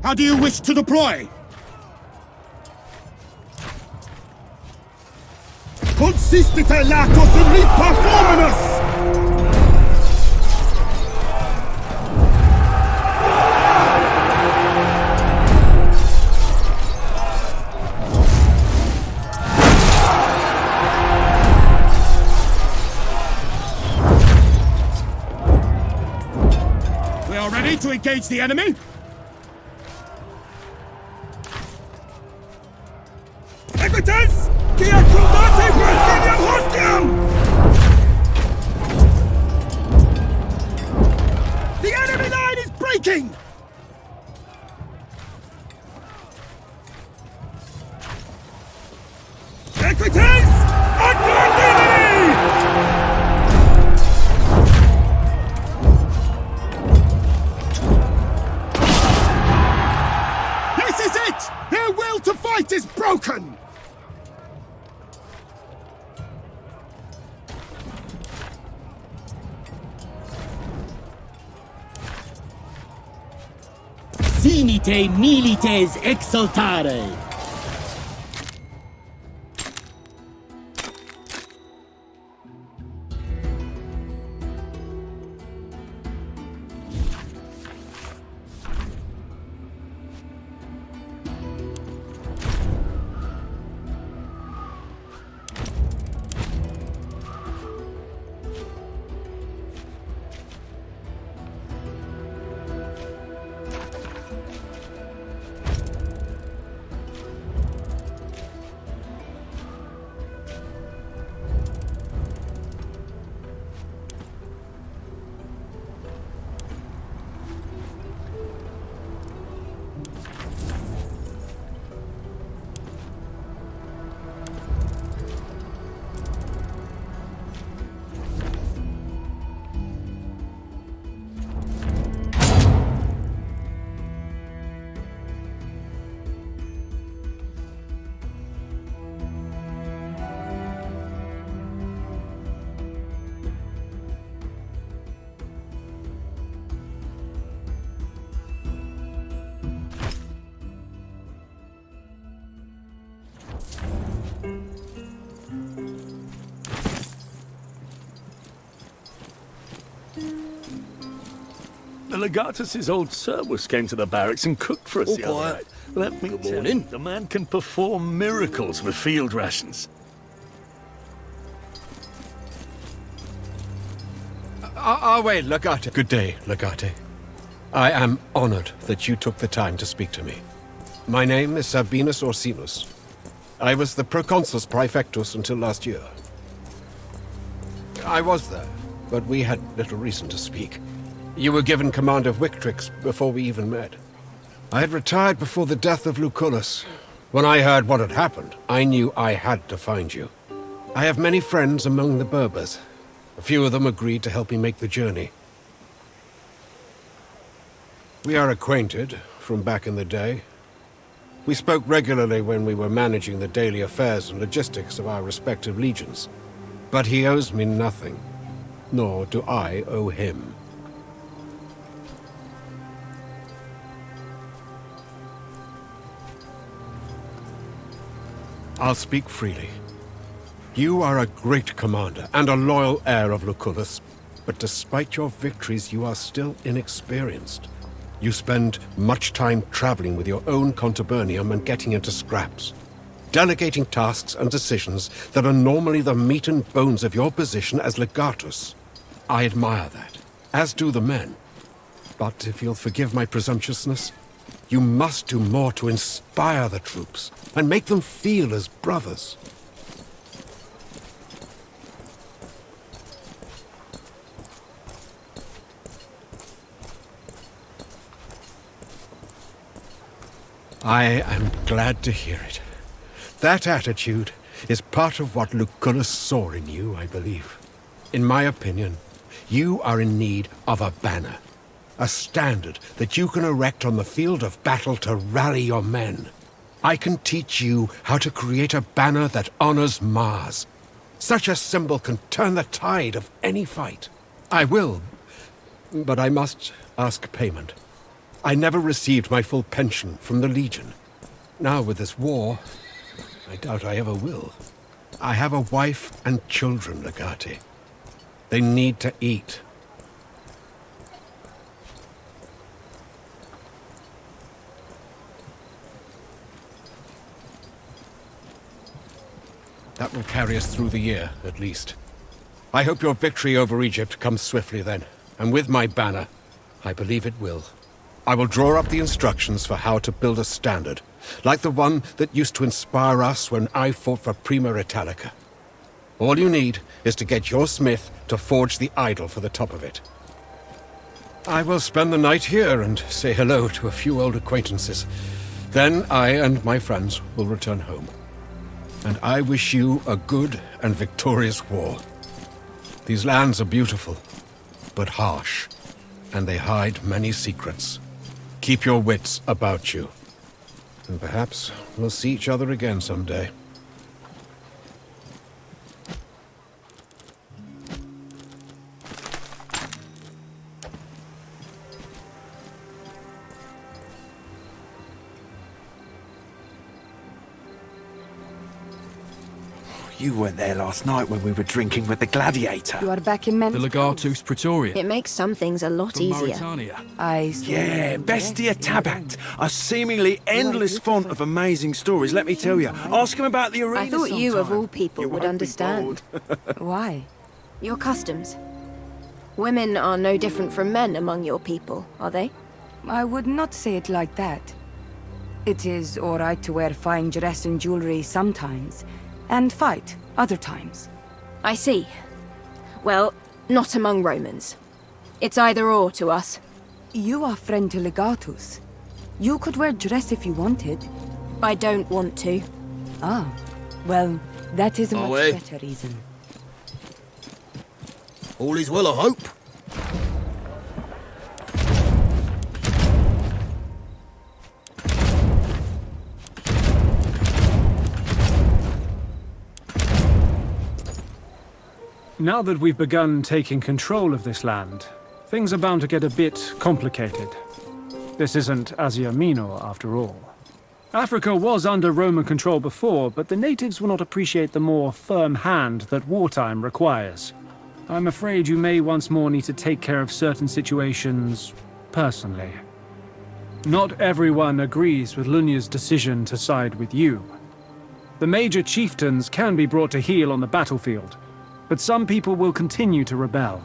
How do you wish to deploy? Consistite latos in performanus! We are ready to engage the enemy. Equites! Qui accordate Brazilian hostium! The enemy line is breaking! Equites! Accordini! This is it! Their will to fight is broken! Finite milites exultare! The Legatus' old servus came to the barracks and cooked for us the other night. Let me tell you, the man can perform miracles with field rations. Away, Legate. Good day, Legate. I am honored that you took the time to speak to me. My name is Sabinus Orsinus. I was the Proconsus Praefectus until last year. I was there, but we had little reason to speak. You were given command of Victrix before we even met. I had retired before the death of Lucullus. When I heard what had happened, I knew I had to find you. I have many friends among the Berbers. A few of them agreed to help me make the journey. We are acquainted from back in the day. We spoke regularly when we were managing the daily affairs and logistics of our respective legions. But he owes me nothing, nor do I owe him. I'll speak freely. You are a great commander and a loyal heir of Lucullus, but despite your victories, you are still inexperienced. You spend much time traveling with your own contubernium and getting into scraps, delegating tasks and decisions that are normally the meat and bones of your position as legatus. I admire that, as do the men. But if you'll forgive my presumptuousness, you must do more to inspire the troops and make them feel as brothers. I am glad to hear it. That attitude is part of what Lucullus saw in you, I believe. In my opinion, you are in need of a banner. A standard that you can erect on the field of battle to rally your men. I can teach you how to create a banner that honors Mars. Such a symbol can turn the tide of any fight. I will, but I must ask payment. I never received my full pension from the Legion. Now with this war, I doubt I ever will. I have a wife and children, Legate. They need to eat. That will carry us through the year, at least. I hope your victory over Egypt comes swiftly then, and with my banner, I believe it will. I will draw up the instructions for how to build a standard, like the one that used to inspire us when I fought for Prima Italica. All you need is to get your smith to forge the idol for the top of it. I will spend the night here and say hello to a few old acquaintances. Then I and my friends will return home. And I wish you a good and victorious war. These lands are beautiful, but harsh, and they hide many secrets. Keep your wits about you. And perhaps we'll see each other again someday. You weren't there last night when we were drinking with the gladiator. You are back in The Legatus Praetorian. It makes some things a lot From easier. Mauritania. Yeah, Bestia Tabat. A seemingly endless font of amazing stories, let me tell you. Ask him about the arena I thought you, of sometime. all people, You would won't be understand. bored. Why? Your customs. Women are no different from men among your people, are they? I would not say it like that. It is all right to wear fine dress and jewelry sometimes, and fight other times. I see. Well, not among Romans. It's either or to us. You are friend to Legatus. You could wear dress if you wanted. I don't want to. Ah, well, that is a much Away. better reason. All is well, I hope. Now that we've begun taking control of this land, things are bound to get a bit complicated. This isn't Asia Minor, after all. Africa was under Roman control before, but the natives will not appreciate the more firm hand that wartime requires. I'm afraid you may once more need to take care of certain situations personally. Not everyone agrees with Lunya's decision to side with you. The major chieftains can be brought to heel on the battlefield, but some people will continue to rebel.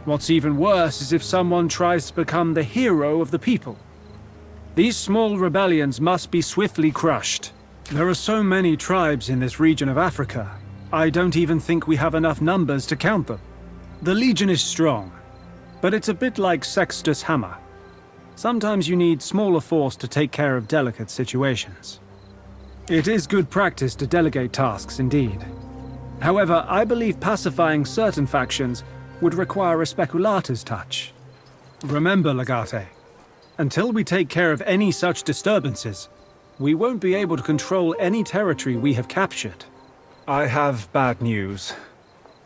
What's even worse is if someone tries to become the hero of the people. These small rebellions must be swiftly crushed. There are so many tribes in this region of Africa, I don't even think we have enough numbers to count them. The Legion is strong, but it's a bit like Sextus' hammer. Sometimes you need smaller force to take care of delicate situations. It is good practice to delegate tasks, indeed. However, I believe pacifying certain factions would require a speculator's touch. Remember, Legate, until we take care of any such disturbances, we won't be able to control any territory we have captured. I have bad news.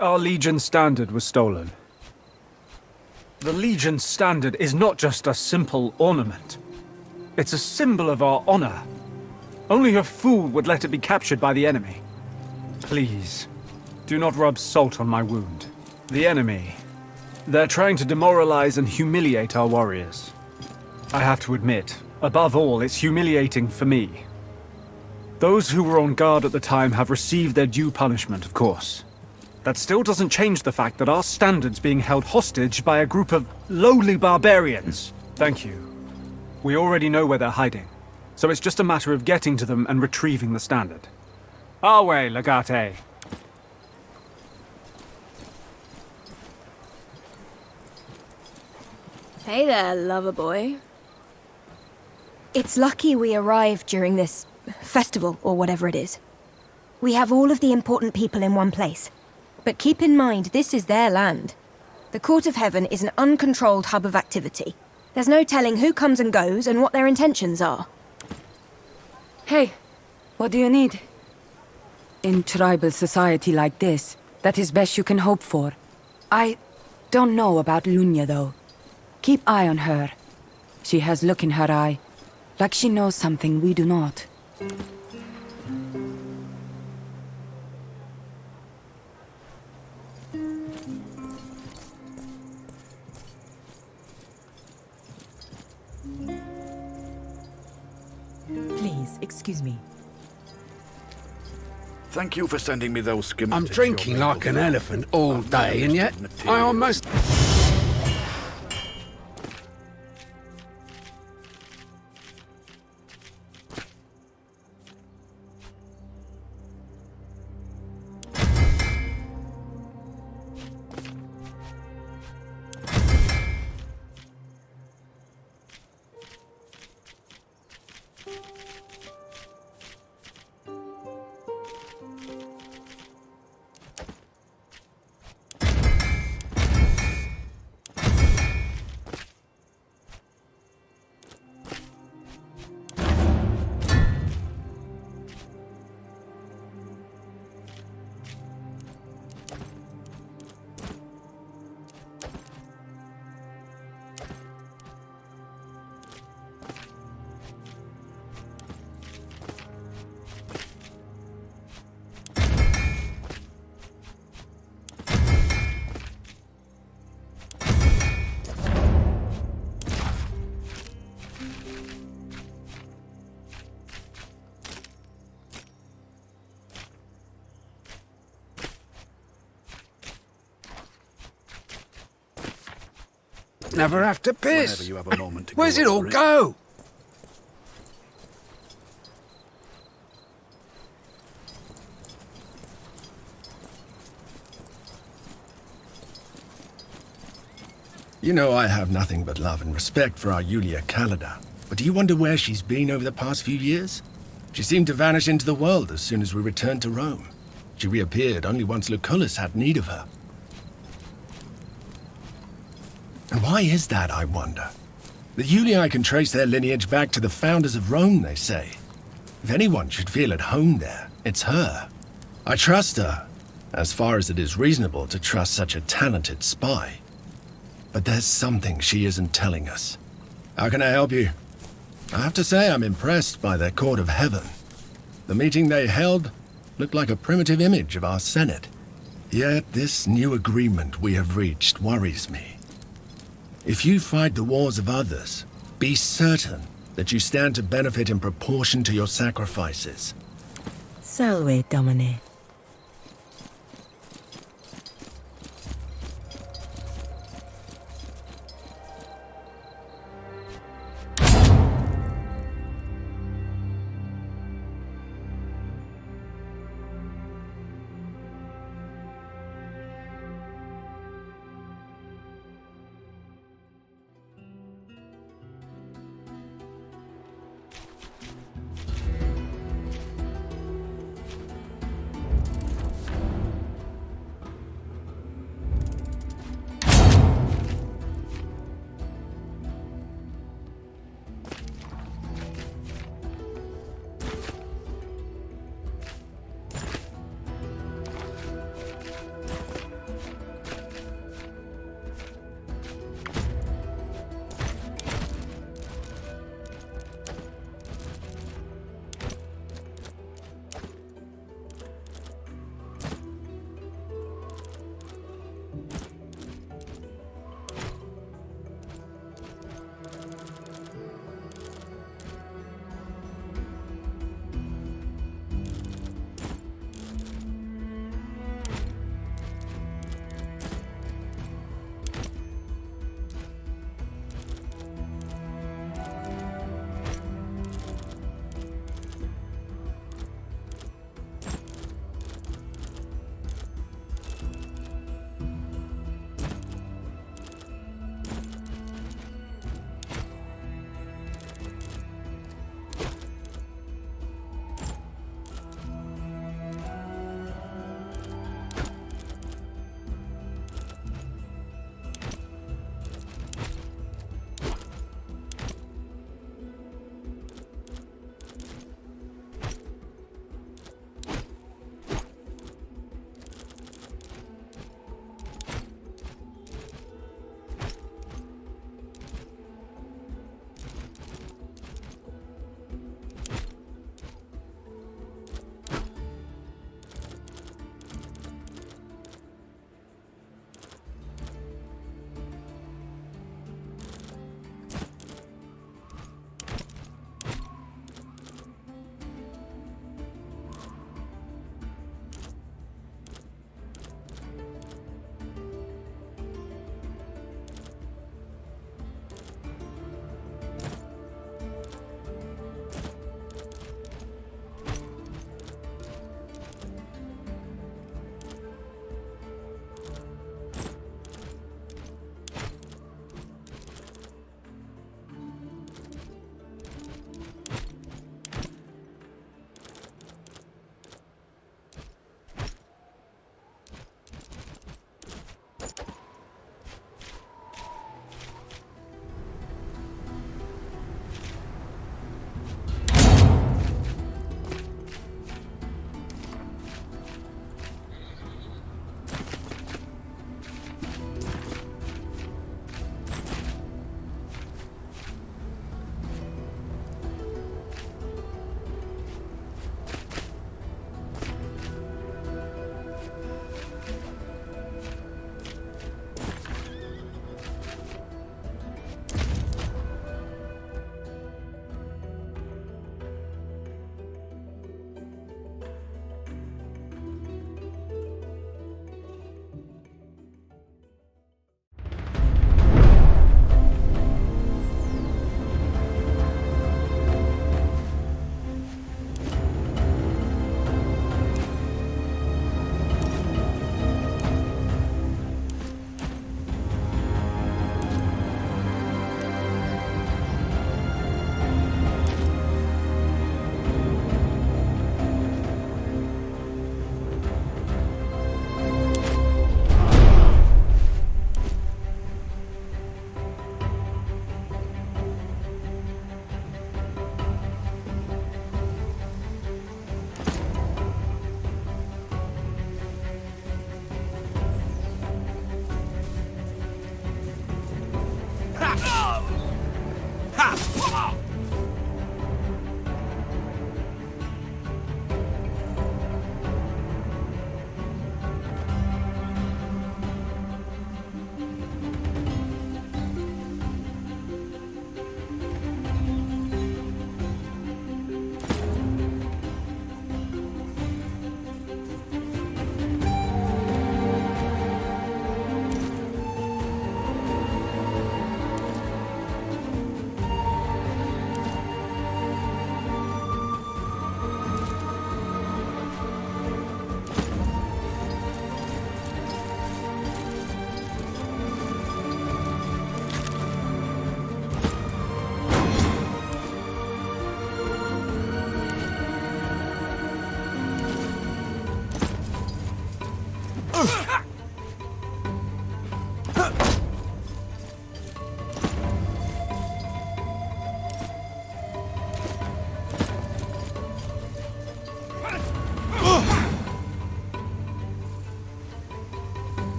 Our Legion standard was stolen. The Legion standard is not just a simple ornament. It's a symbol of our honor. Only a fool would let it be captured by the enemy. Please, do not rub salt on my wound. The enemy, they're trying to demoralize and humiliate our warriors. I have to admit, above all, it's humiliating for me. Those who were on guard at the time have received their due punishment, of course. That still doesn't change the fact that our standard's being held hostage by a group of lowly barbarians. Thank you. We already know where they're hiding, so it's just a matter of getting to them and retrieving the standard. Our way, Legate. Hey there, lover boy. It's lucky we arrived during this festival, or whatever it is. We have all of the important people in one place. But keep in mind, this is their land. The Court of Heaven is an uncontrolled hub of activity. There's no telling who comes and goes and what their intentions are. Hey, what do you need? In tribal society like this, that is best you can hope for. I don't know about Lunya, though. Keep eye on her. She has look in her eye, like she knows something we do not. Please, excuse me. Thank you for sending me those schematics. I'm drinking like an elephant all day, and yet I almost... Never have to piss. Whenever you have a moment to Where's go it all over it. go? You know I have nothing but love and respect for our Yulia Kalida. But do you wonder where she's been over the past few years? She seemed to vanish into the world as soon as we returned to Rome. She reappeared only once Lucullus had need of her. And why is that, I wonder? The Julii can trace their lineage back to the founders of Rome, they say. If anyone should feel at home there, it's her. I trust her, as far as it is reasonable to trust such a talented spy. But there's something she isn't telling us. How can I help you? I have to say I'm impressed by their court of heaven. The meeting they held looked like a primitive image of our Senate. Yet this new agreement we have reached worries me. If you fight the wars of others, be certain that you stand to benefit in proportion to your sacrifices. Salve, Domine.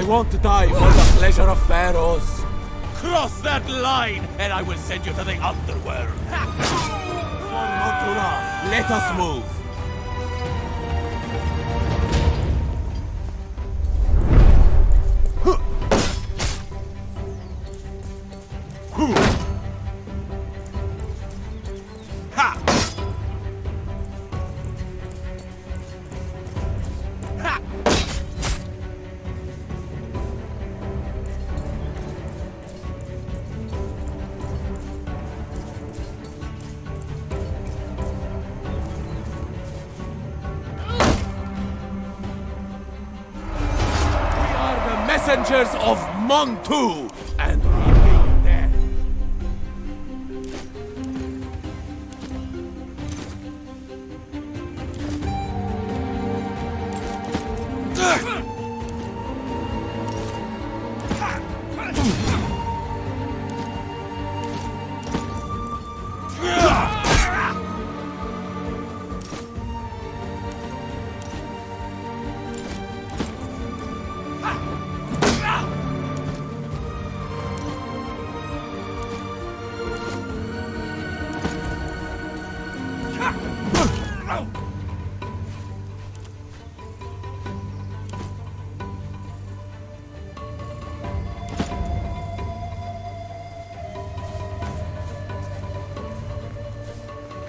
I won't die for the pleasure of pharaohs. Cross that line, and I will send you to the underworld. For Motura, let us move. Messengers of Montu, and we bring death.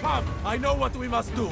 Come, I know what we must do.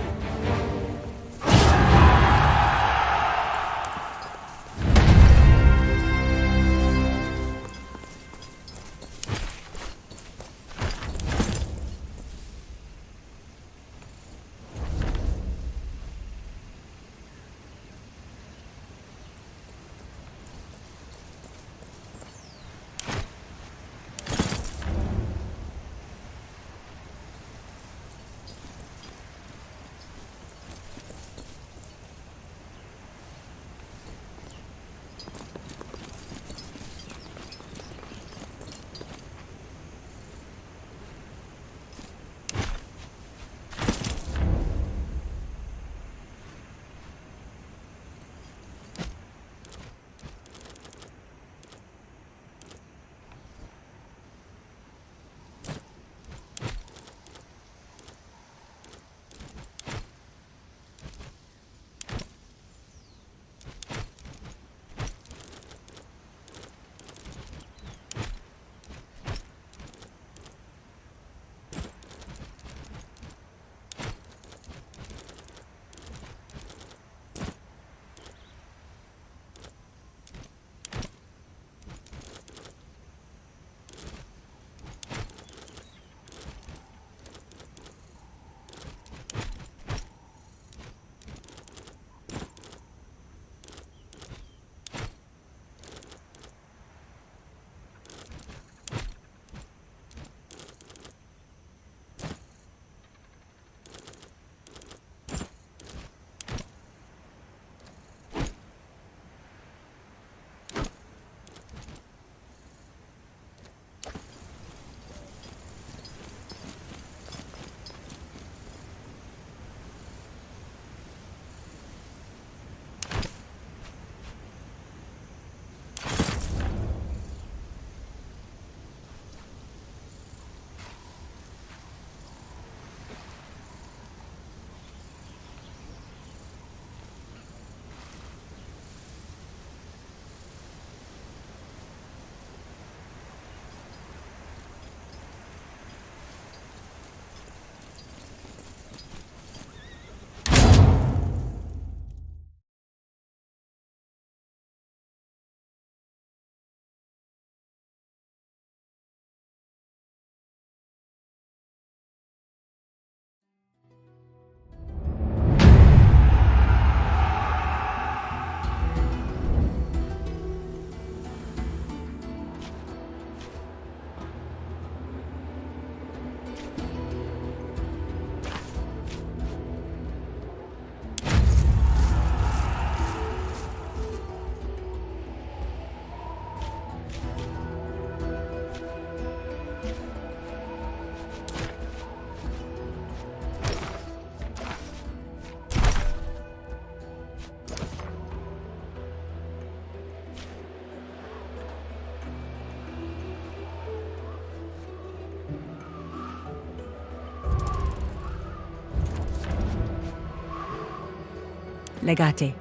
Legate.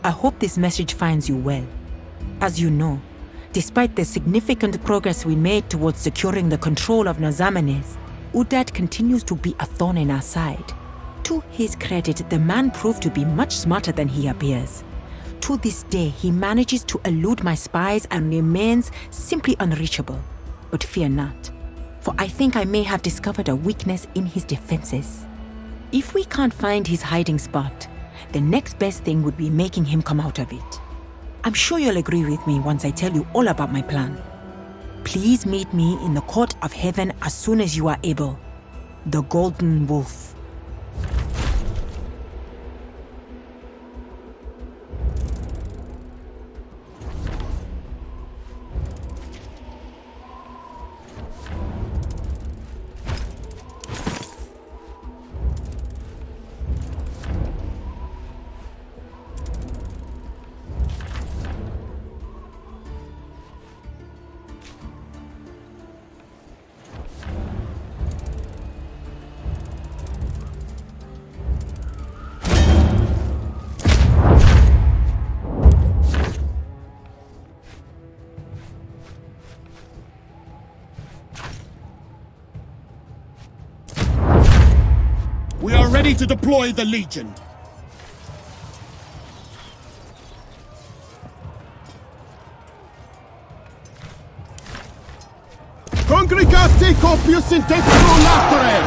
I hope this message finds you well. As you know, despite the significant progress we made towards securing the control of Nazamenes, Udad continues to be a thorn in our side. To his credit, the man proved to be much smarter than he appears. To this day, he manages to elude my spies and remains simply unreachable. But fear not, for I think I may have discovered a weakness in his defenses. If we can't find his hiding spot, the next best thing would be making him come out of it. I'm sure you'll agree with me once I tell you all about my plan. Please meet me in the court of heaven as soon as you are able. The Golden Wolf. We are ready to deploy the Legion. Congregate copius in templo latere!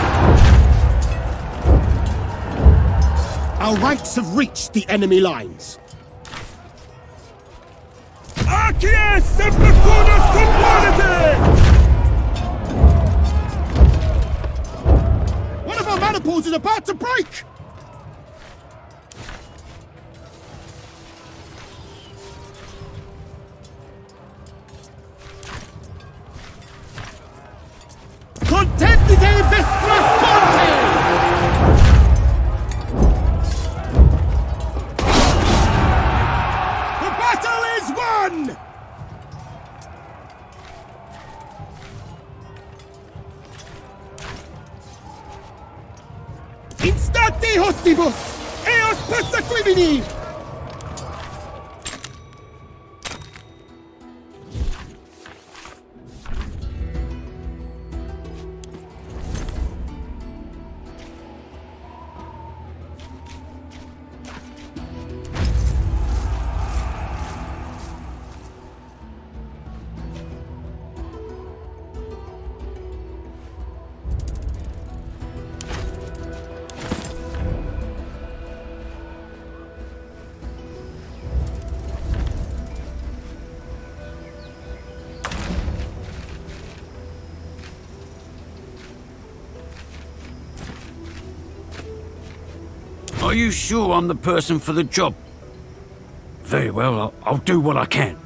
Our ranks have reached the enemy lines. Acies sempercunus componente! One of our maniples is about to break! Contendite vestras ponte! The battle is won! Instate hostibus! Eos persequimini! Are you sure I'm the person for the job? Very well, I'll do what I can.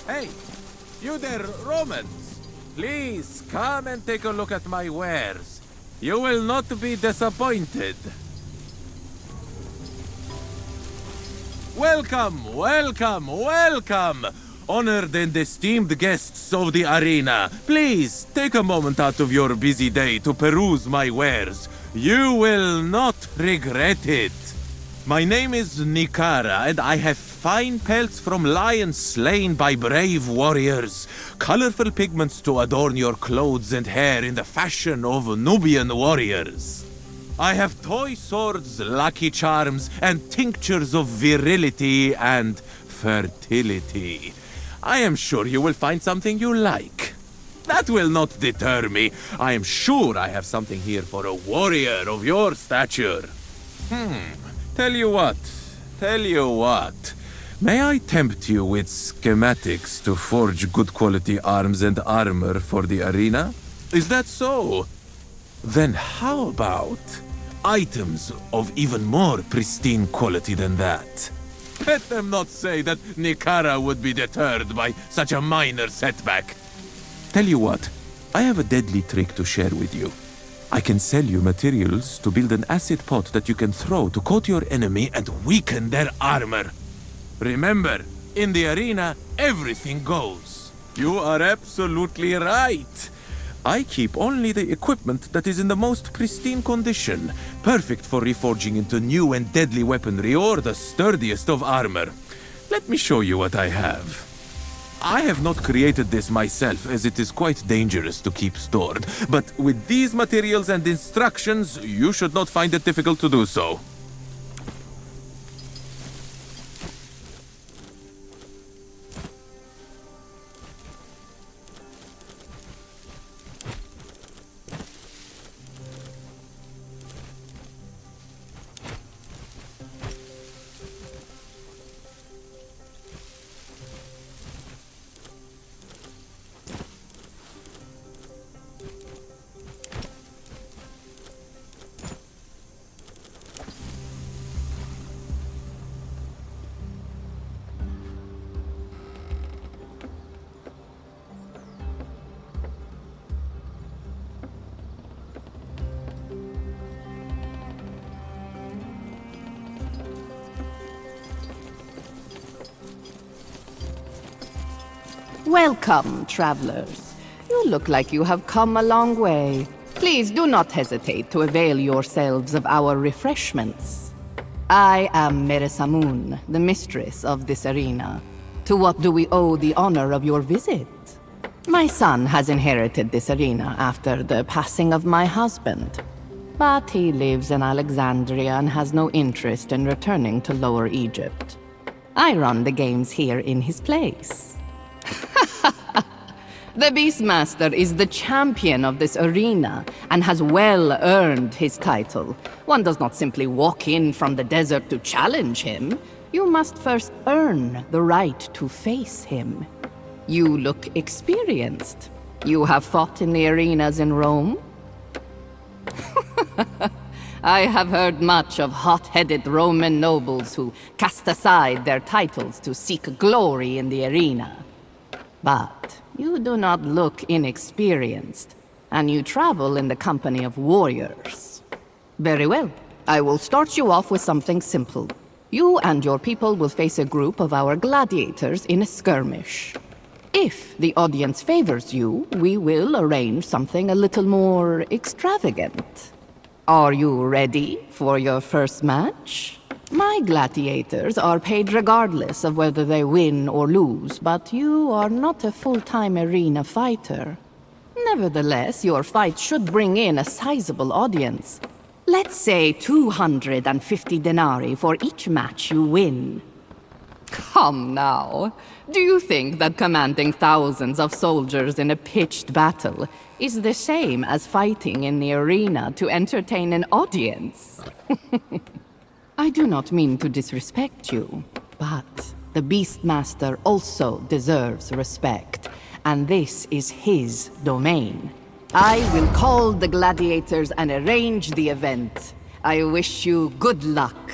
Hey, you there, Romans! Please, come and take a look at my wares. You will not be disappointed. Welcome, welcome, welcome! Honored and esteemed guests of the arena, please take a moment out of your busy day to peruse my wares. You will not regret it. My name is Nikara, and I have fine pelts from lions slain by brave warriors, colorful pigments to adorn your clothes and hair in the fashion of Nubian warriors. I have toy swords, lucky charms, and tinctures of virility and fertility. I am sure you will find something you like. That will not deter me. I am sure I have something here for a warrior of your stature. Tell you what. May I tempt you with schematics to forge good quality arms and armor for the arena? Is that so? Then how about items of even more pristine quality than that? Let them not say that Nikara would be deterred by such a minor setback. Tell you what, I have a deadly trick to share with you. I can sell you materials to build an acid pot that you can throw to coat your enemy and weaken their armor. Remember, in the arena, everything goes. You are absolutely right. I keep only the equipment that is in the most pristine condition, perfect for reforging into new and deadly weaponry or the sturdiest of armor. Let me show you what I have. I have not created this myself, as it is quite dangerous to keep stored, but with these materials and instructions, you should not find it difficult to do so. Welcome, travelers. You look like you have come a long way. Please do not hesitate to avail yourselves of our refreshments. I am Meresamun, the mistress of this arena. To what do we owe the honor of your visit? My son has inherited this arena after the passing of my husband. But he lives in Alexandria and has no interest in returning to Lower Egypt. I run the games here in his place. The Beastmaster is the champion of this arena and has well earned his title. One does not simply walk in from the desert to challenge him. You must first earn the right to face him. You look experienced. You have fought in the arenas in Rome? I have heard much of hot-headed Roman nobles who cast aside their titles to seek glory in the arena. But you do not look inexperienced, and you travel in the company of warriors. Very well. I will start you off with something simple. You and your people will face a group of our gladiators in a skirmish. If the audience favors you, we will arrange something a little more extravagant. Are you ready for your first match? My gladiators are paid regardless of whether they win or lose, but you are not a full-time arena fighter. Nevertheless, your fight should bring in a sizable audience. Let's say 250 denarii for each match you win. Come now. Do you think that commanding thousands of soldiers in a pitched battle is the same as fighting in the arena to entertain an audience? I do not mean to disrespect you, but the Beastmaster also deserves respect, and this is his domain. I will call the gladiators and arrange the event. I wish you good luck.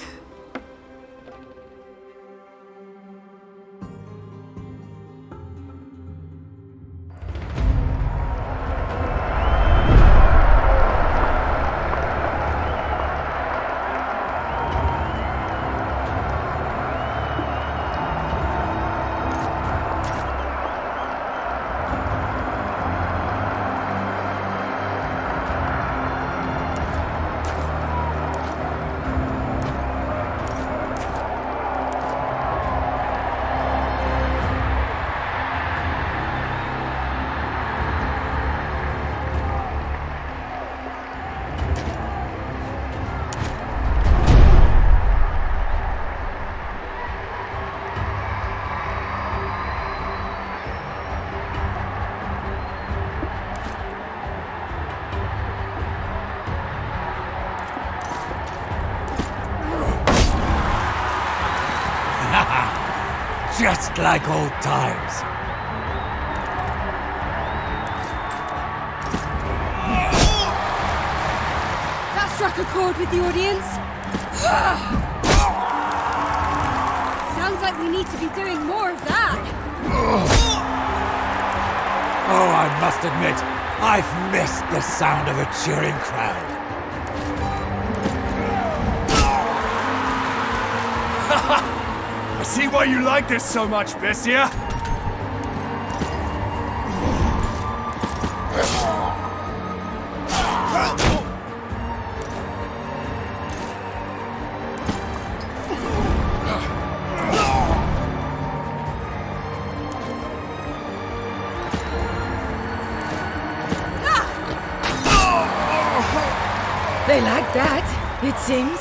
Just like old times. That struck a chord with the audience. Sounds like we need to be doing more of that. Oh, I must admit, I've missed the sound of a cheering crowd. I see why you like this so much, Bestia. They like that, it seems.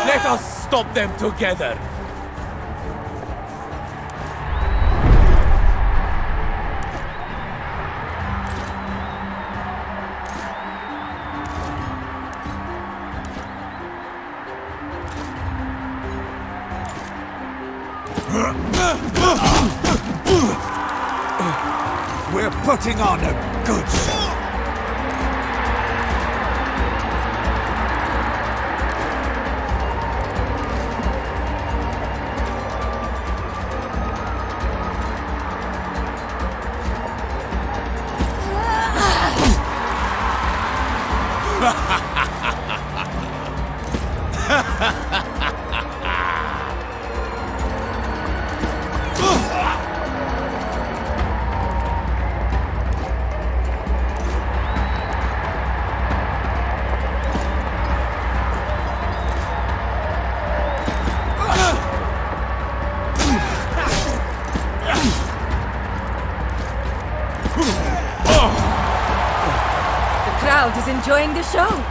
Let us stop them together! We're putting on a good show. The crowd is enjoying the show.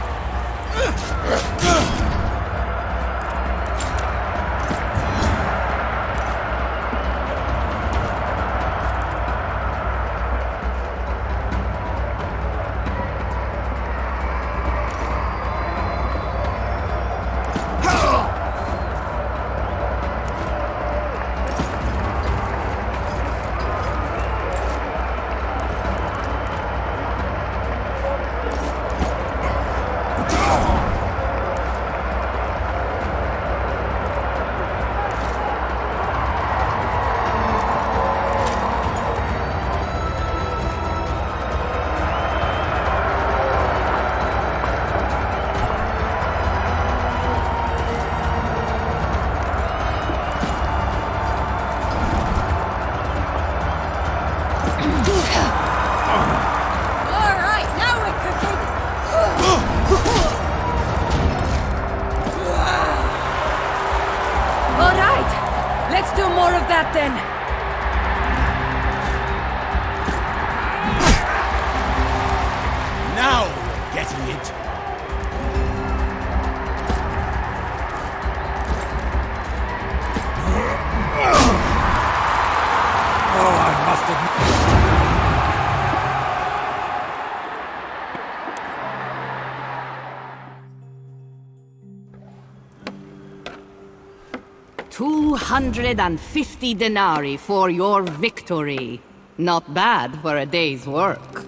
$250 denarii for your victory. Not bad for a day's work.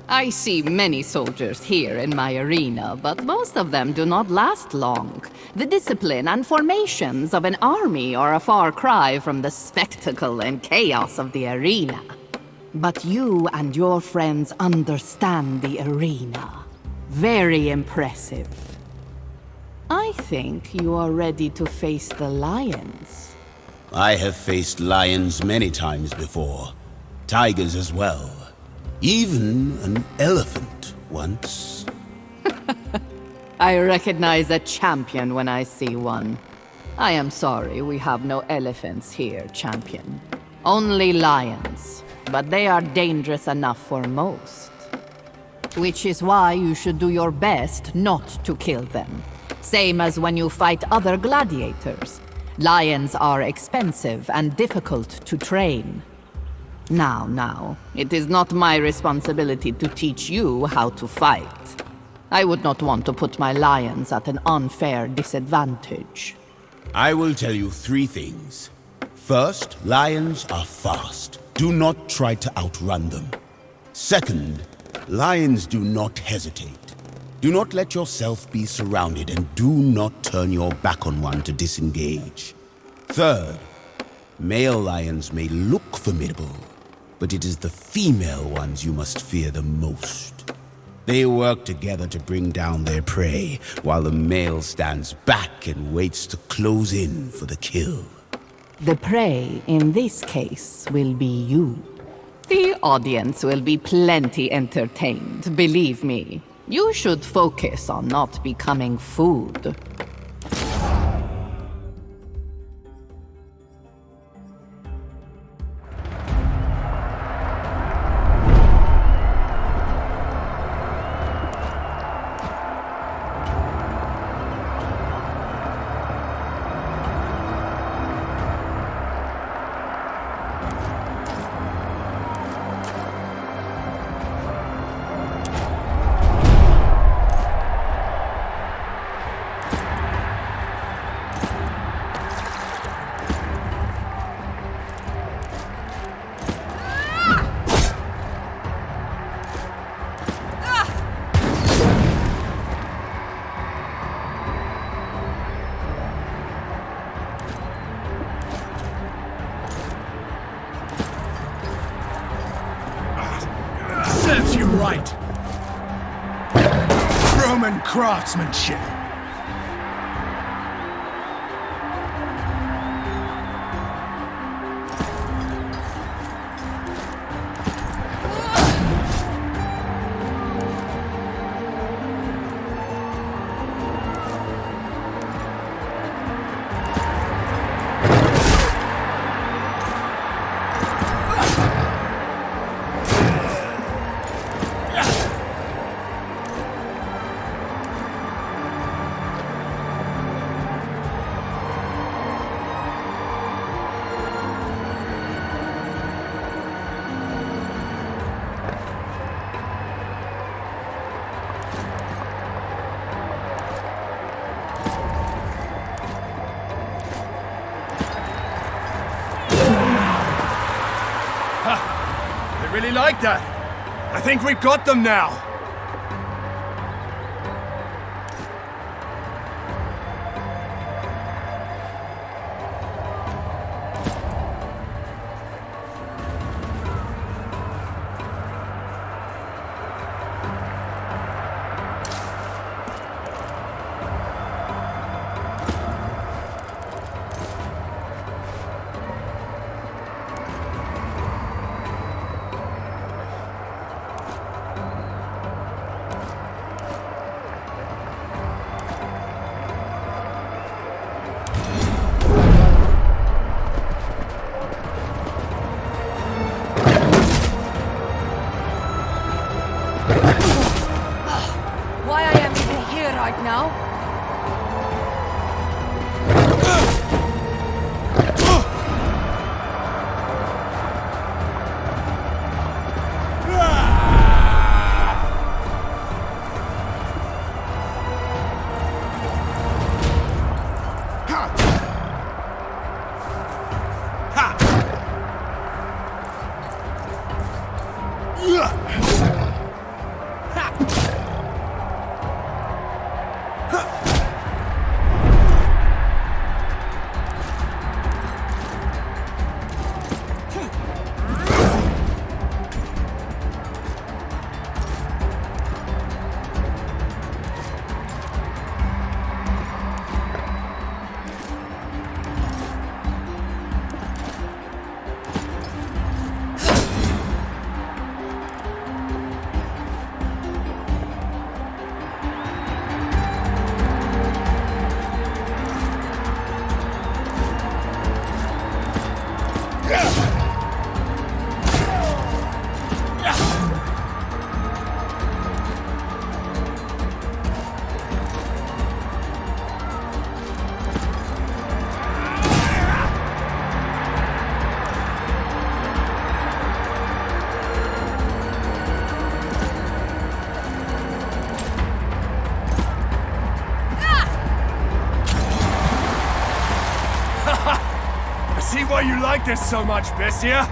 I see many soldiers here in my arena, but most of them do not last long. The discipline and formations of an army are a far cry from the spectacle and chaos of the arena. But you and your friends understand the arena. Very impressive. I think you are ready to face the lions. I have faced lions many times before. Tigers as well. Even an elephant once. I recognize a champion when I see one. I am sorry we have no elephants here, champion. Only lions. But they are dangerous enough for most. Which is why you should do your best not to kill them. Same as when you fight other gladiators. Lions are expensive and difficult to train. Now, it is not my responsibility to teach you how to fight. I would not want to put my lions at an unfair disadvantage. I will tell you 3 things. First, lions are fast. Do not try to outrun them. Second, lions do not hesitate. Do not let yourself be surrounded, and do not turn your back on one to disengage. Third, male lions may look formidable, but it is the female ones you must fear the most. They work together to bring down their prey, while the male stands back and waits to close in for the kill. The prey, in this case, will be you. The audience will be plenty entertained, believe me. You should focus on not becoming food. Serves you right. Roman craftsmanship. Really like that. I think we've got them now. Why I am even here right now? I see why you like this so much, Bestia.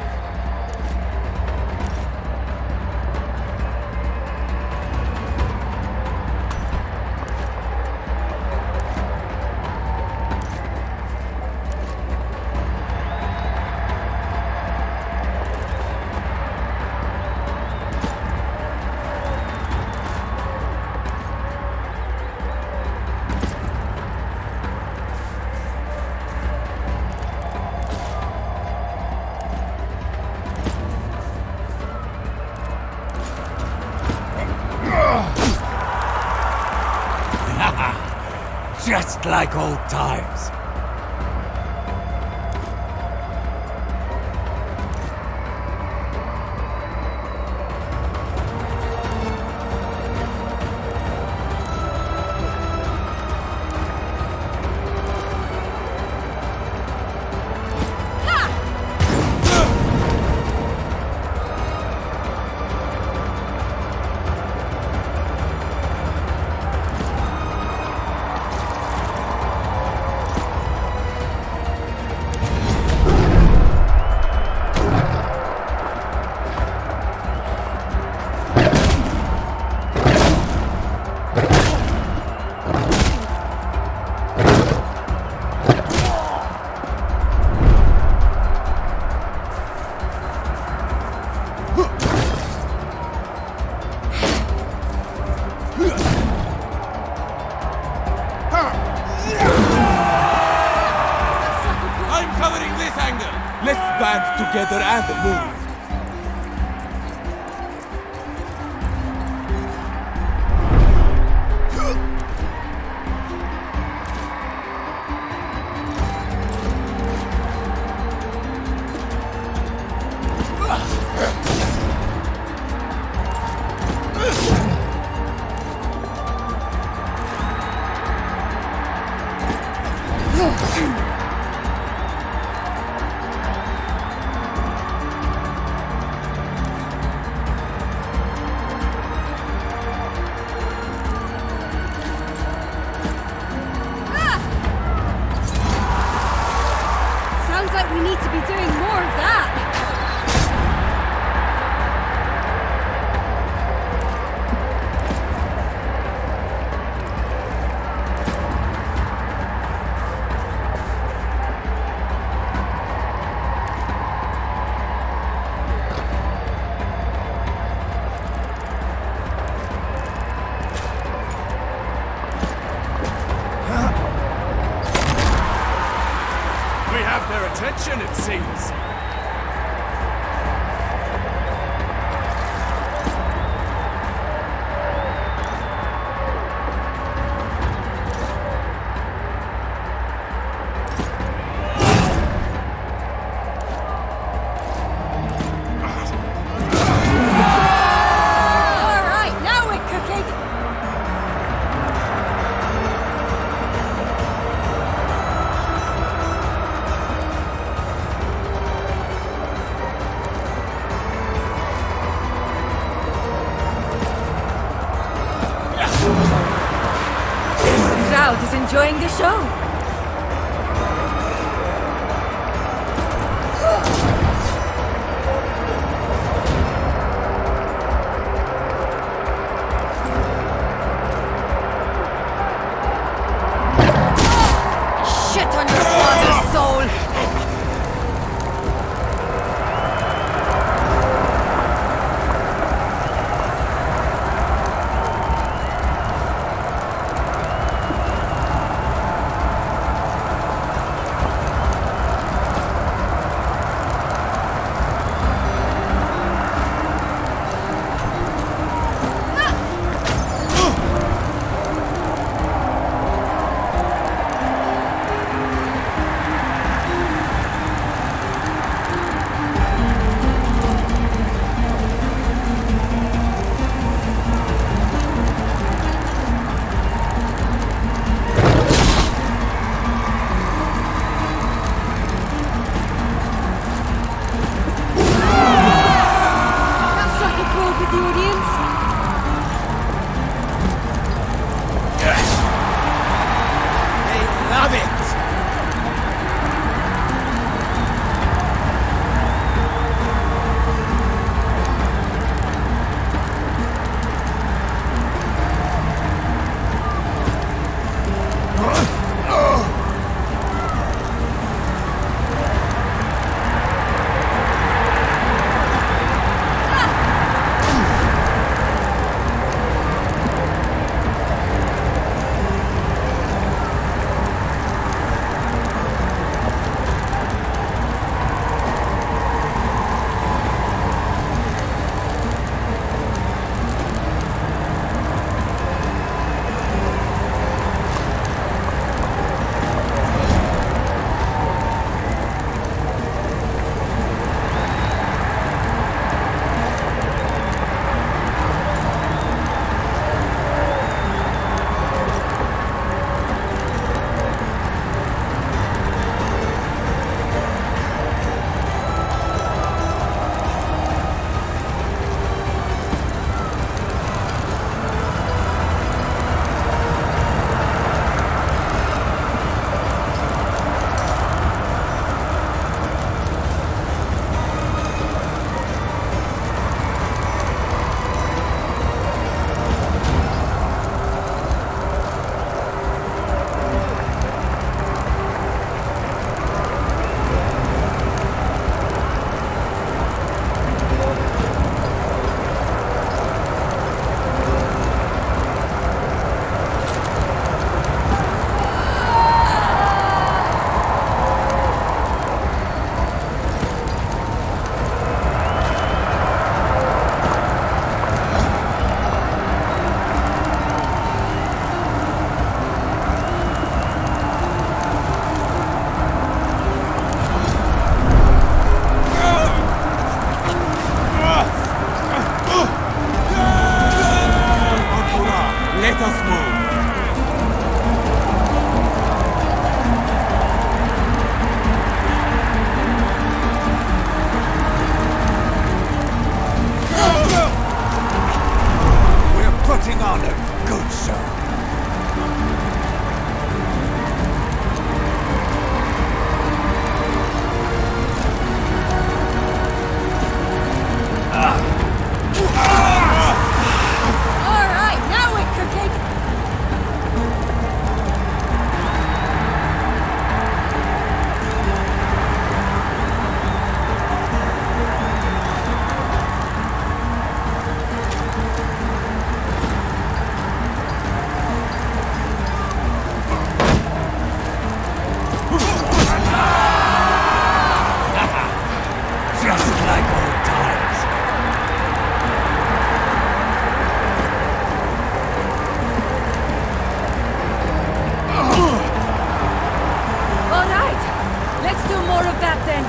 Just like old times. I'm covering this angle. Let's band together and move. Sounds like we need to be doing more of that. We have their attention, it seems. All right, now we're cooking. The crowd is enjoying the show. on a good show. Alright, now we're cooking! Just like old times. Alright, let's do more of that then.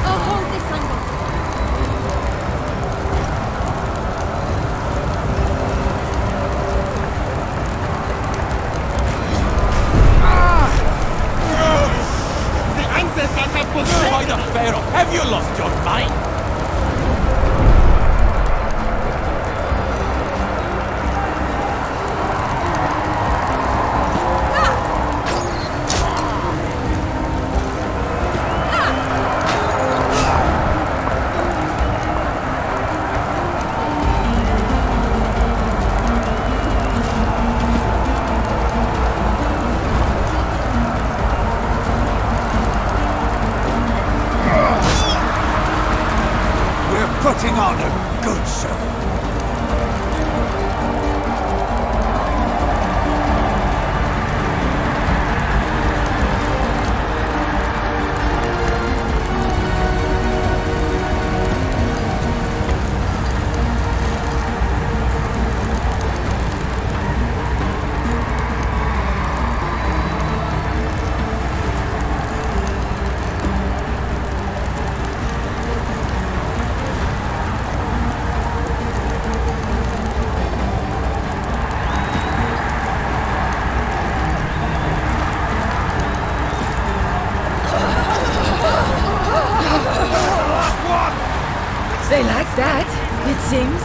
I'll hold this angle. The ancestors have destroyed the Pharaoh. Have you lost your mind? We're putting on a good show. They like that, it seems.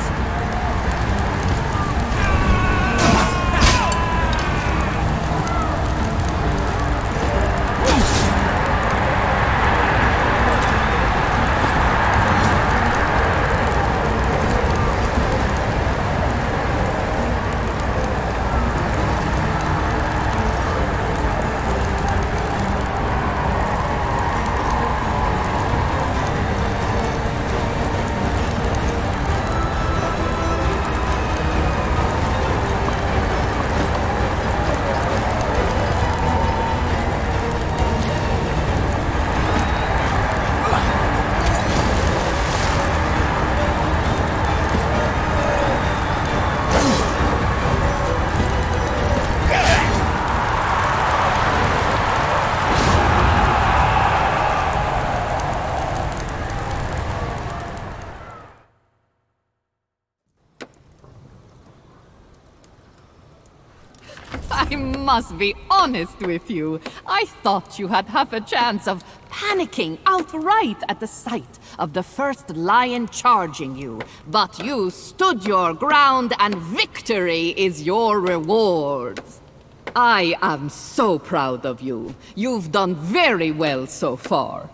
I must be honest with you. I thought you had half a chance of panicking outright at the sight of the first lion charging you. But you stood your ground, and victory is your reward. I am so proud of you. You've done very well so far.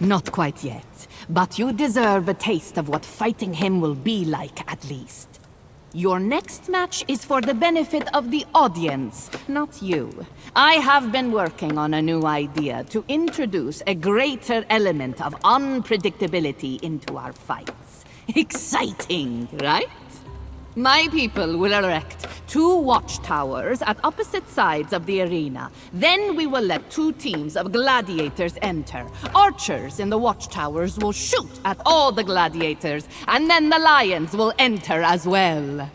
Not quite yet, but you deserve a taste of what fighting him will be like, at least. Your next match is for the benefit of the audience, not you. I have been working on a new idea to introduce a greater element of unpredictability into our fights. Exciting, right? My people will erect 2 watchtowers at opposite sides of the arena. Then we will let 2 teams of gladiators enter. Archers in the watchtowers will shoot at all the gladiators, and then the lions will enter as well.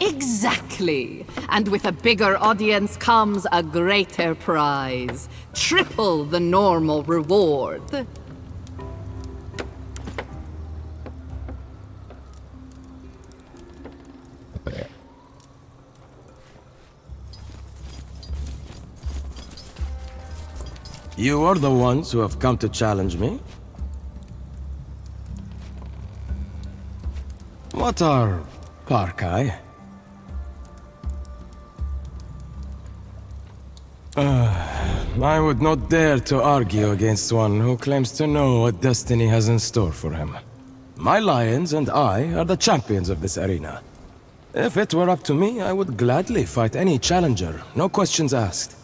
Exactly. And with a bigger audience comes a greater prize. Triple the normal reward. You are the ones who have come to challenge me? What are Parkai? I would not dare to argue against one who claims to know what destiny has in store for him. My lions and I are the champions of this arena. If it were up to me, I would gladly fight any challenger, no questions asked.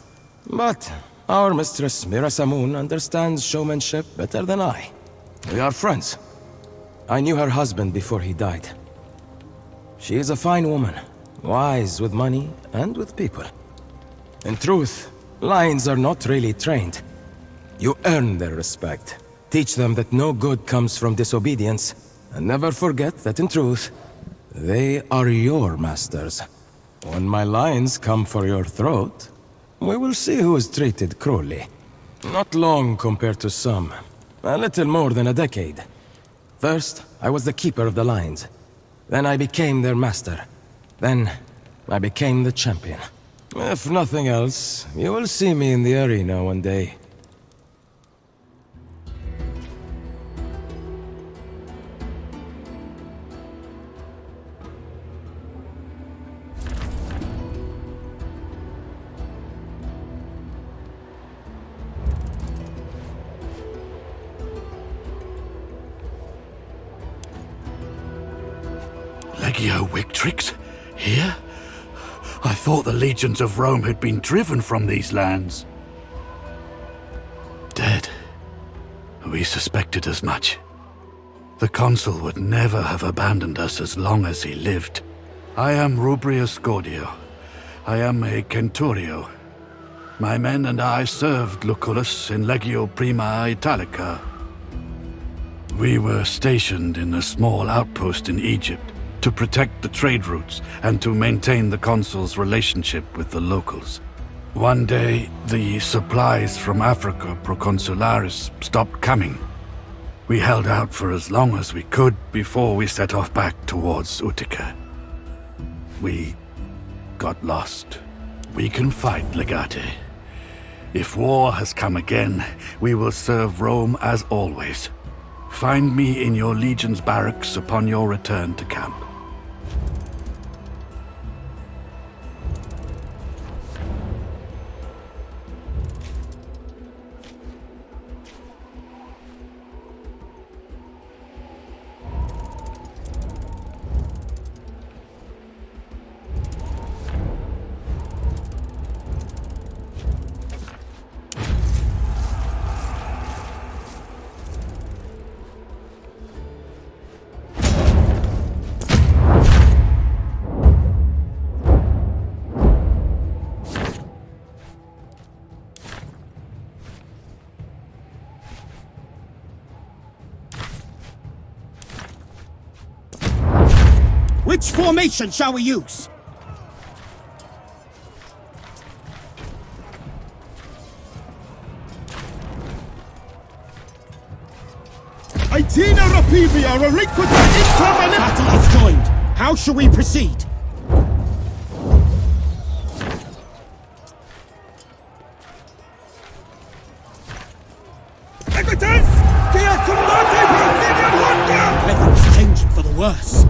But our mistress Mirasamun understands showmanship better than I. We are friends. I knew her husband before he died. She is a fine woman, wise with money and with people. In truth, lions are not really trained. You earn their respect. Teach them that no good comes from disobedience, and never forget that in truth, they are your masters. When my lions come for your throat, we will see who is treated cruelly. Not long compared to some. A little more than a decade. First, I was the keeper of the lions. Then I became their master. Then, I became the champion. If nothing else, you will see me in the arena one day. Legio Victrix? Here? I thought the legions of Rome had been driven from these lands. Dead. We suspected as much. The consul would never have abandoned us as long as he lived. I am Rubrius Scordio. I am a Centurio. My men and I served Lucullus in Legio Prima Italica. We were stationed in a small outpost in Egypt to protect the trade routes and to maintain the consul's relationship with the locals. One day, the supplies from Africa Proconsularis stopped coming. We held out for as long as we could before we set off back towards Utica. We got lost. We can fight, Legate. If war has come again, we will serve Rome as always. Find me in your legion's barracks upon your return to camp. Which formation shall we use? Aetina Rapivia Reliquita Interminabile! Battle has joined. How shall we proceed? Equitas! Dia Comandante Brazilian Warfare! Weather's changing for the worse.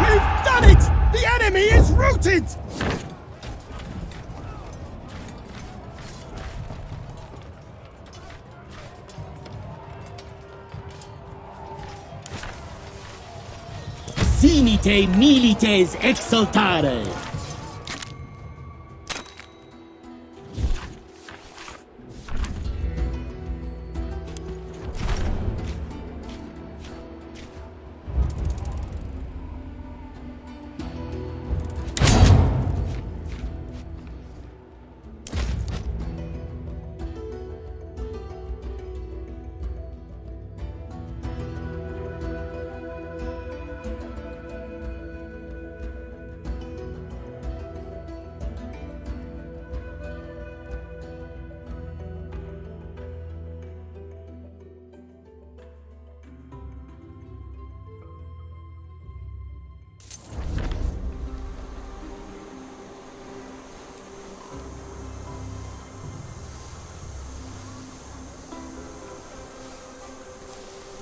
We've done it! The enemy is routed! Simite milites exultare.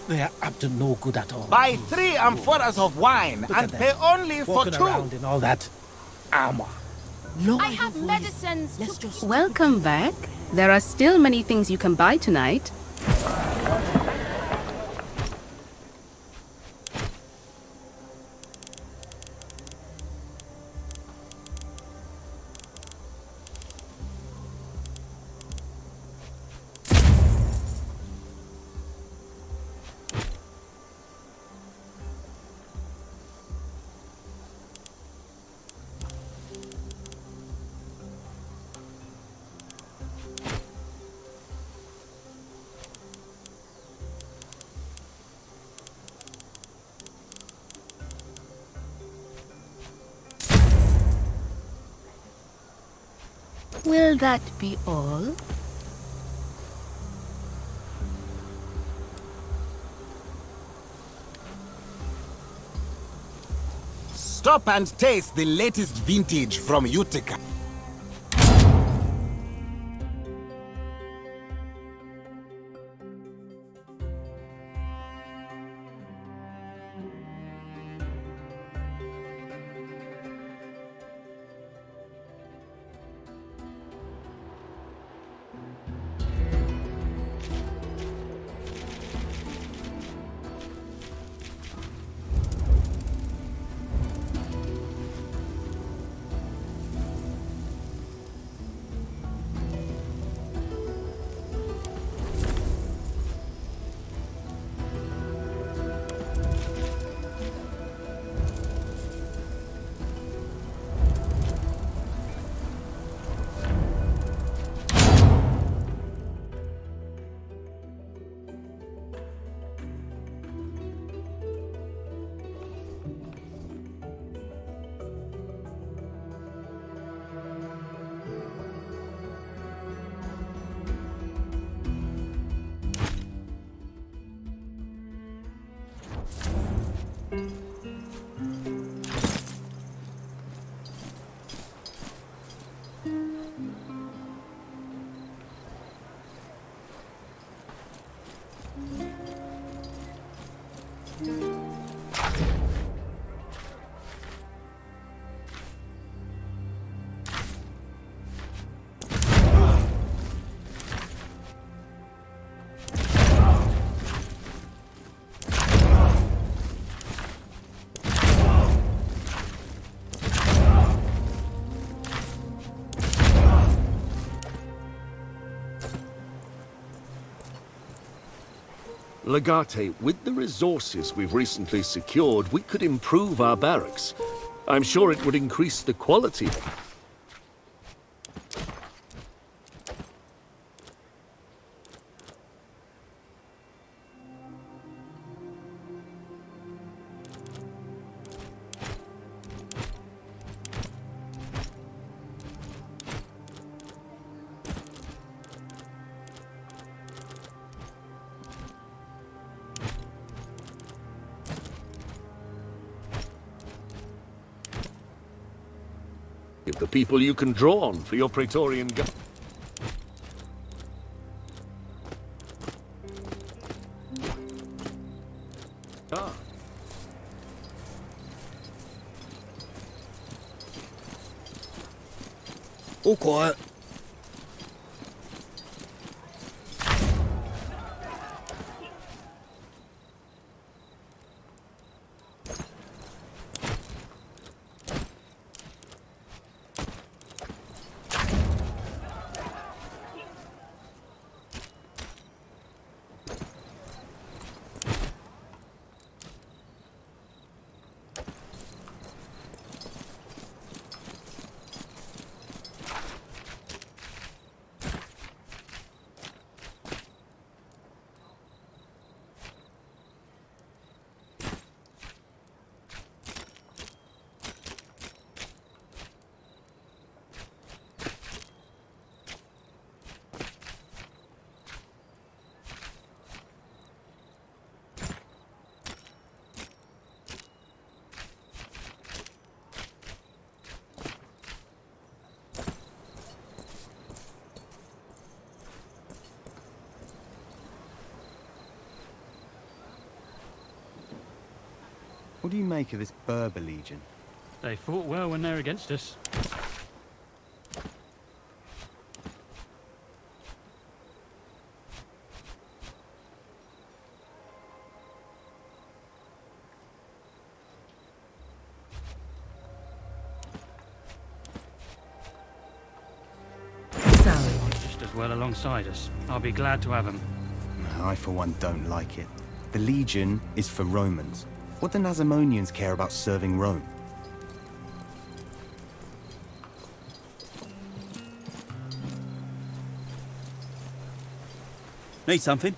They are up to no good at all. Buy 3 amphoras of wine and pay only for Walking 2. around in all that armor. I have medicines to... Welcome back. There are still many things you can buy tonight. Will that be all? Stop and taste the latest vintage from Utica. Legate, with the resources we've recently secured, we could improve our barracks. I'm sure it would increase the quality. The people you can draw on for your Praetorian gun. Ah. All quiet. What do you make of this Berber Legion? They fought well when they're against us. Just as well alongside us. I'll be glad to have them. I, for one, don't like it. The Legion is for Romans. What do Nazamonians care about serving Rome? Need something?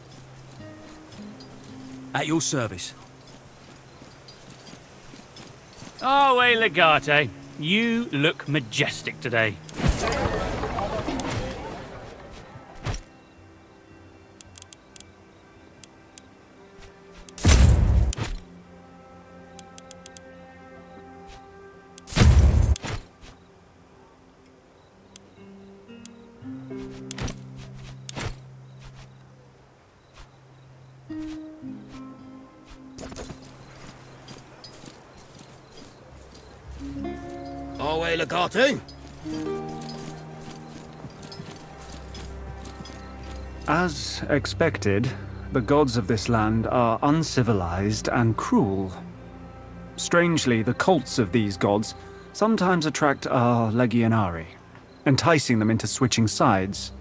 At your service. Oh, hey, Legate. You look majestic today. Away, Legate! As expected, the gods of this land are uncivilized and cruel. Strangely, the cults of these gods sometimes attract our legionari, enticing them into switching sides.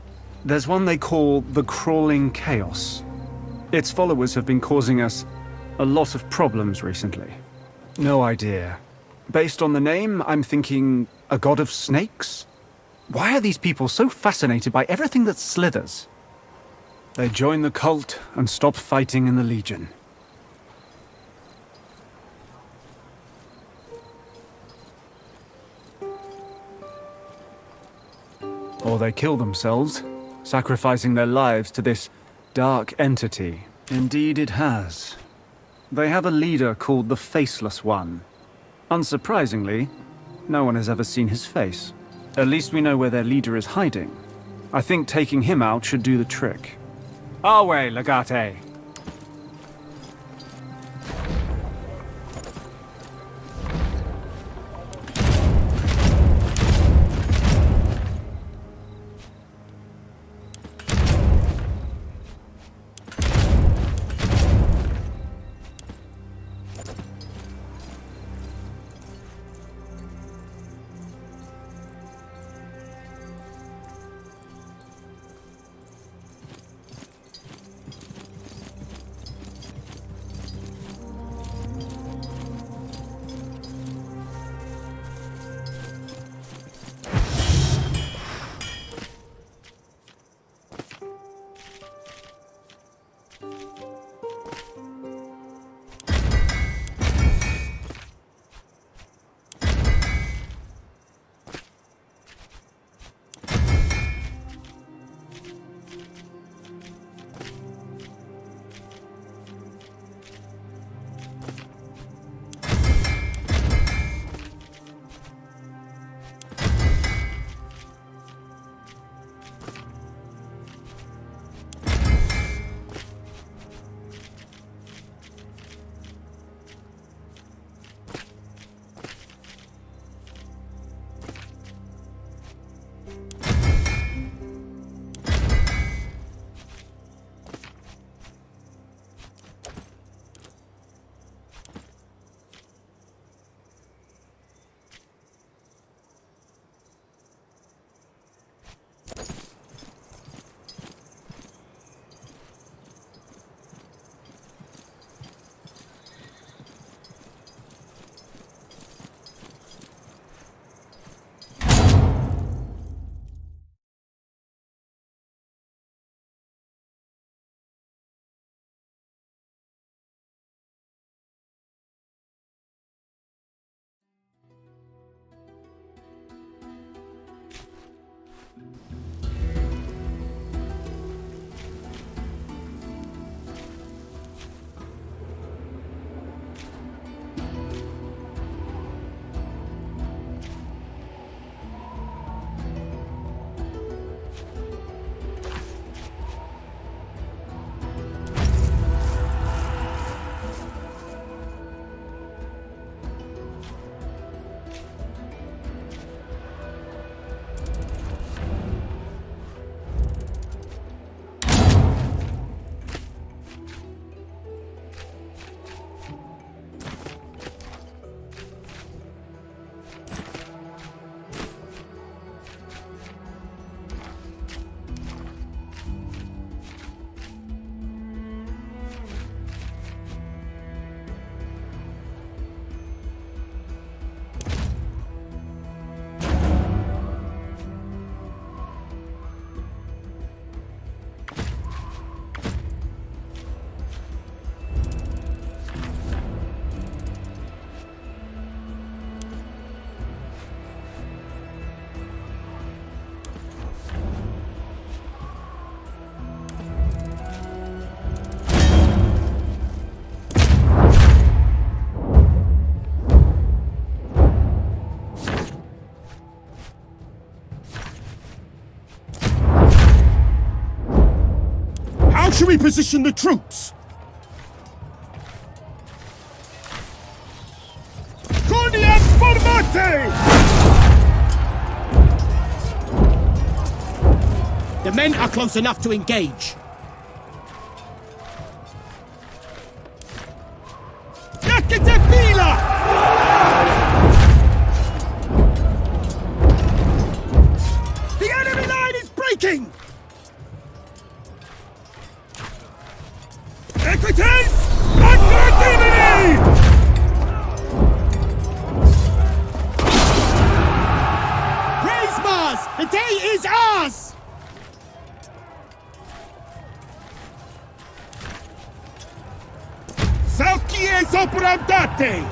There's one they call the Crawling Chaos. Its followers have been causing us a lot of problems recently. No idea. Based on the name, I'm thinking a god of snakes? Why are these people so fascinated by everything that slithers? They join the cult and stop fighting in the Legion. Or they kill themselves, sacrificing their lives to this dark entity. Indeed it has. They have a leader called the Faceless One. Unsurprisingly, no one has ever seen his face. At least we know where their leader is hiding. I think taking him out should do the trick. Our way, Legate. we position the troops? Cordiam formate! The men are close enough to engage. Yakete fila! The enemy line is breaking! Equites! Aggressivity! Praise Mars! The day is ours! Salkie soprandate!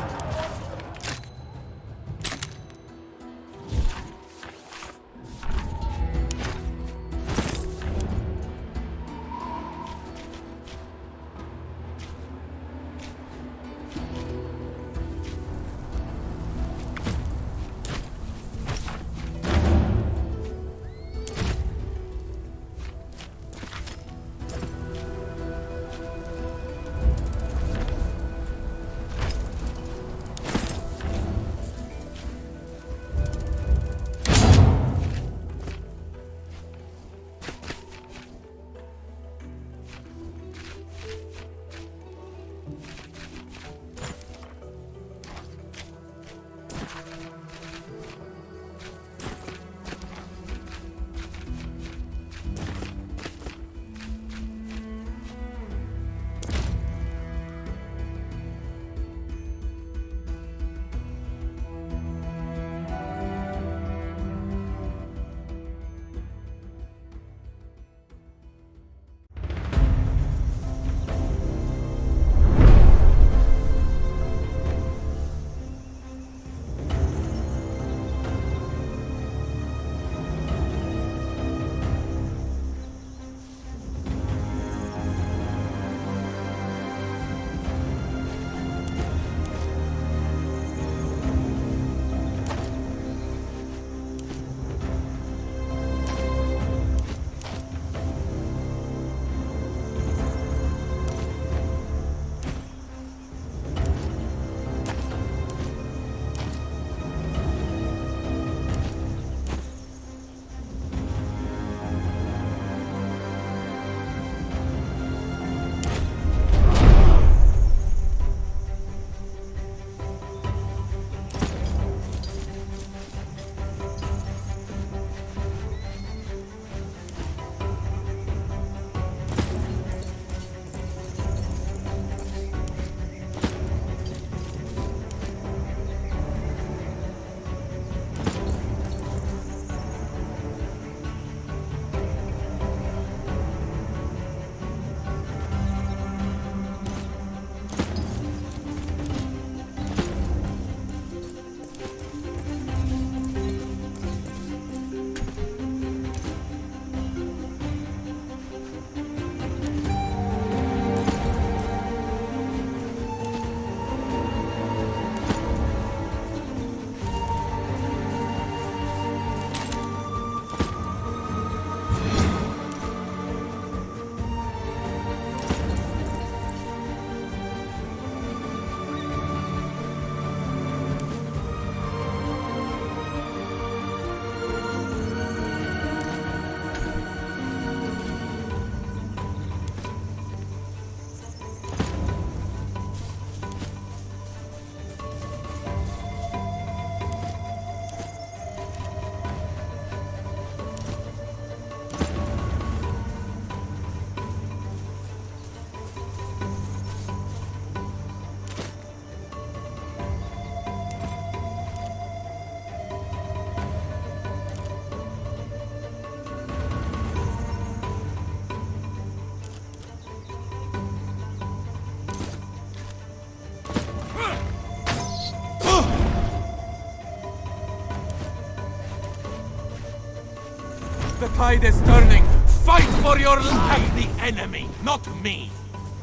The tide is turning. Fight for your life, the enemy, not me.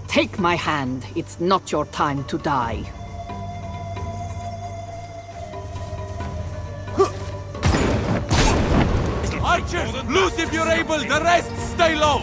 Take my hand. It's not your time to die. Archers, loose if you're able. The rest, stay low.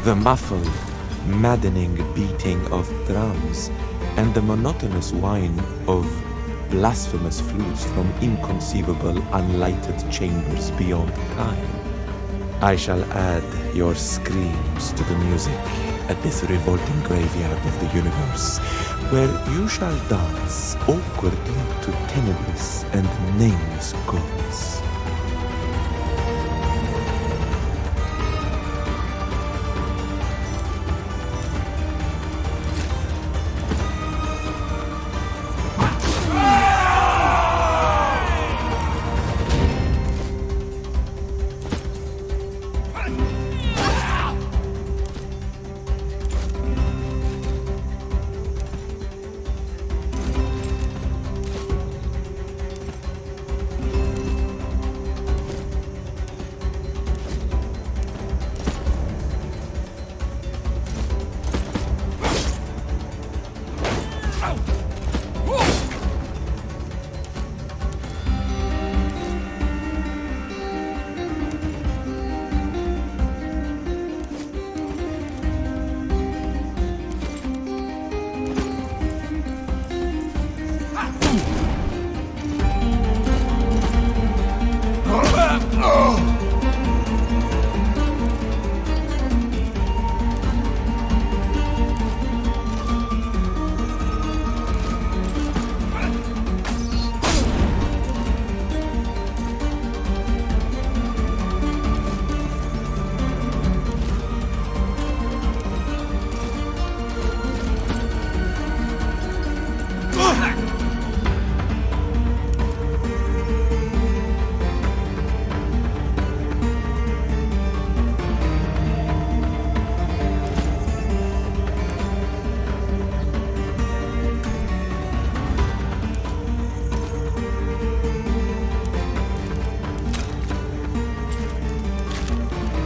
The muffled, maddening beating of drums, and the monotonous whine of blasphemous flutes from inconceivable unlighted chambers beyond time. I shall add your screams to the music at this revolting graveyard of the universe, where you shall dance awkwardly to tenebrous and nameless gods.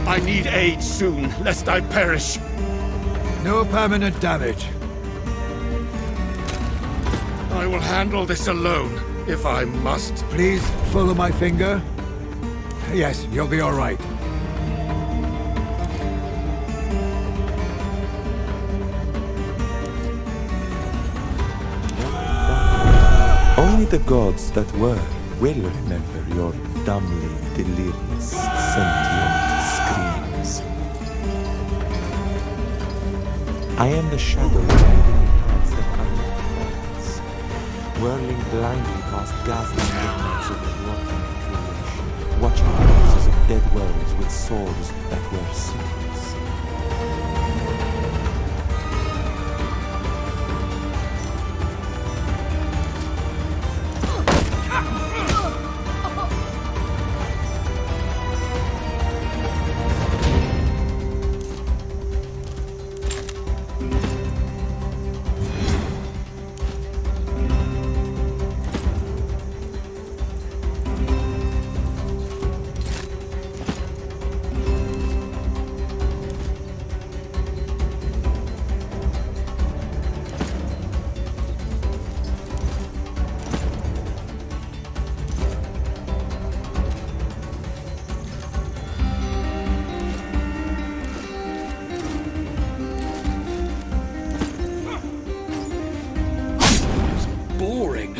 I need aid soon, lest I perish. No permanent damage. I will handle this alone, if I must. Please follow my finger. Yes, you'll be all right. Only the gods that were will remember your dumbly delirious, sentient screams. I am the shadow hiding in paths that are not paths, whirling blindly past ghastly midnights of rotting creation, watching corpses of dead worlds with swords that were secrets. Boring.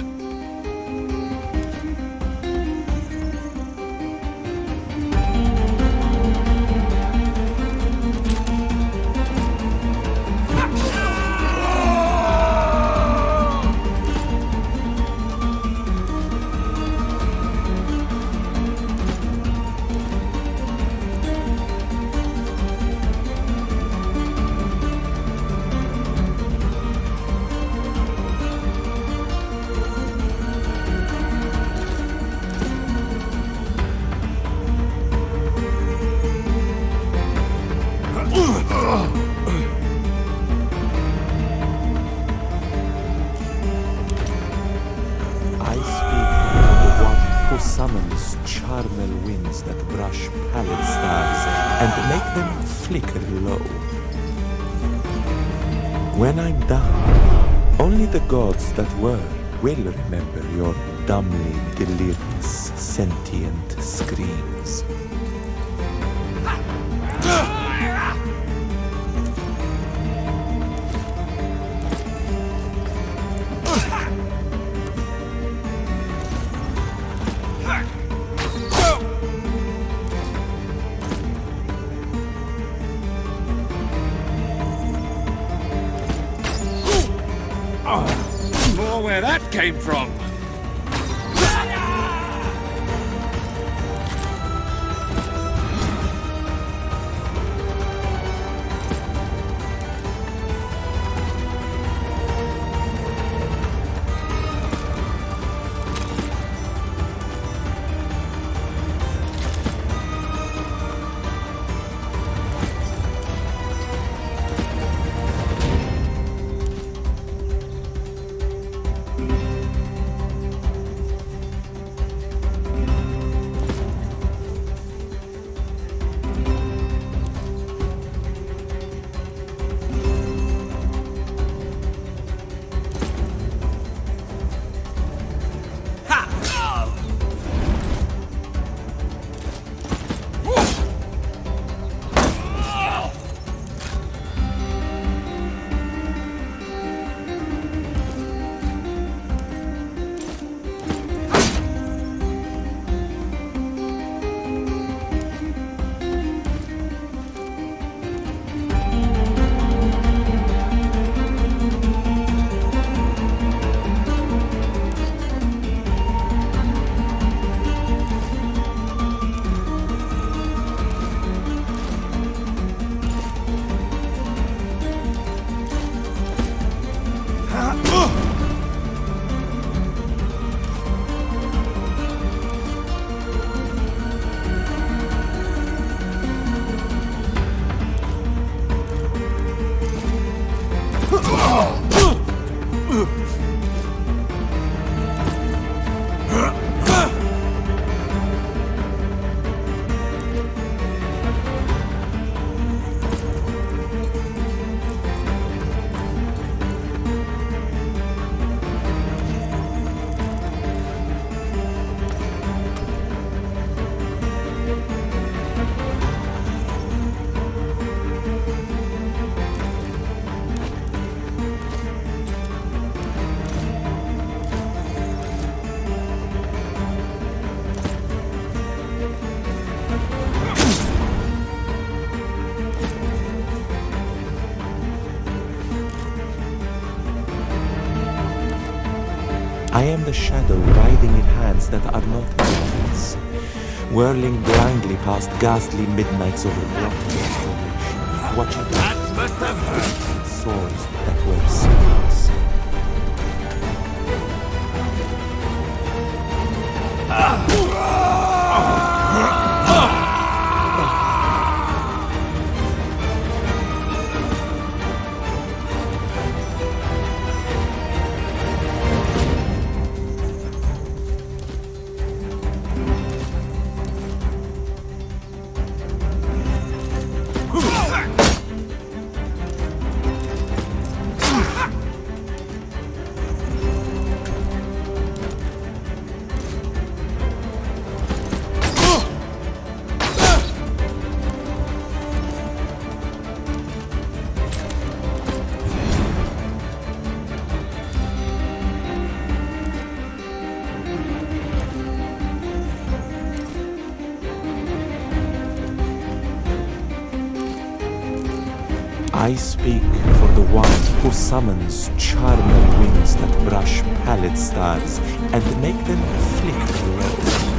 Summons charnel winds that brush pallid stars and make them flicker low. When I'm done, only the gods that were will remember your dumbly delirious, sentient screams. before where that came from. I am the shadow riding in hands that are not hands, whirling blindly past ghastly midnights over rocky desolation, watching swords that were sickles. I speak for the one who summons charnel wings that brush pallid stars and make them flicker low.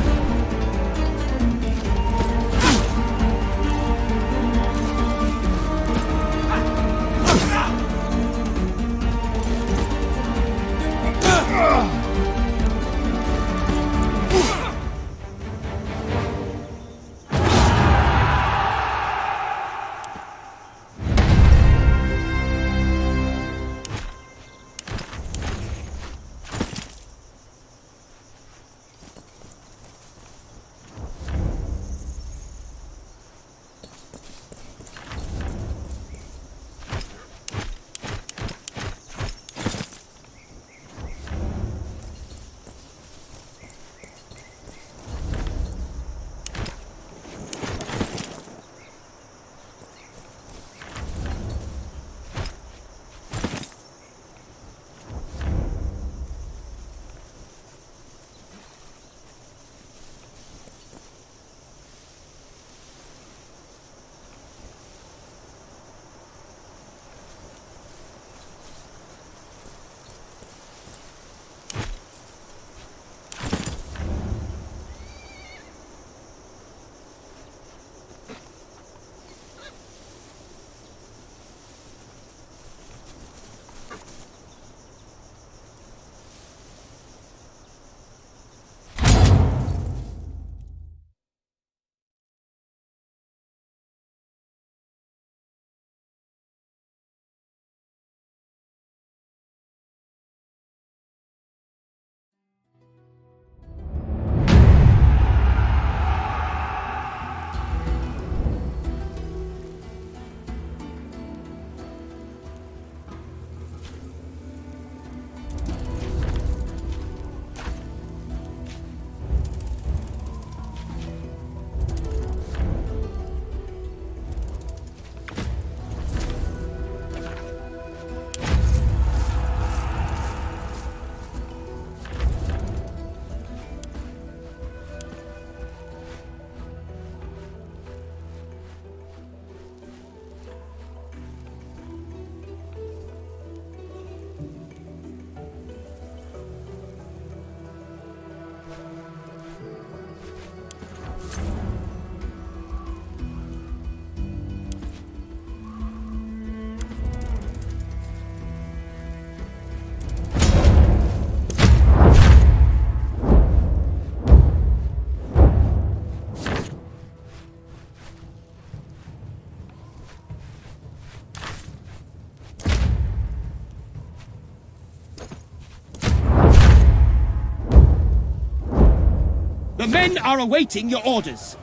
The men are awaiting your orders.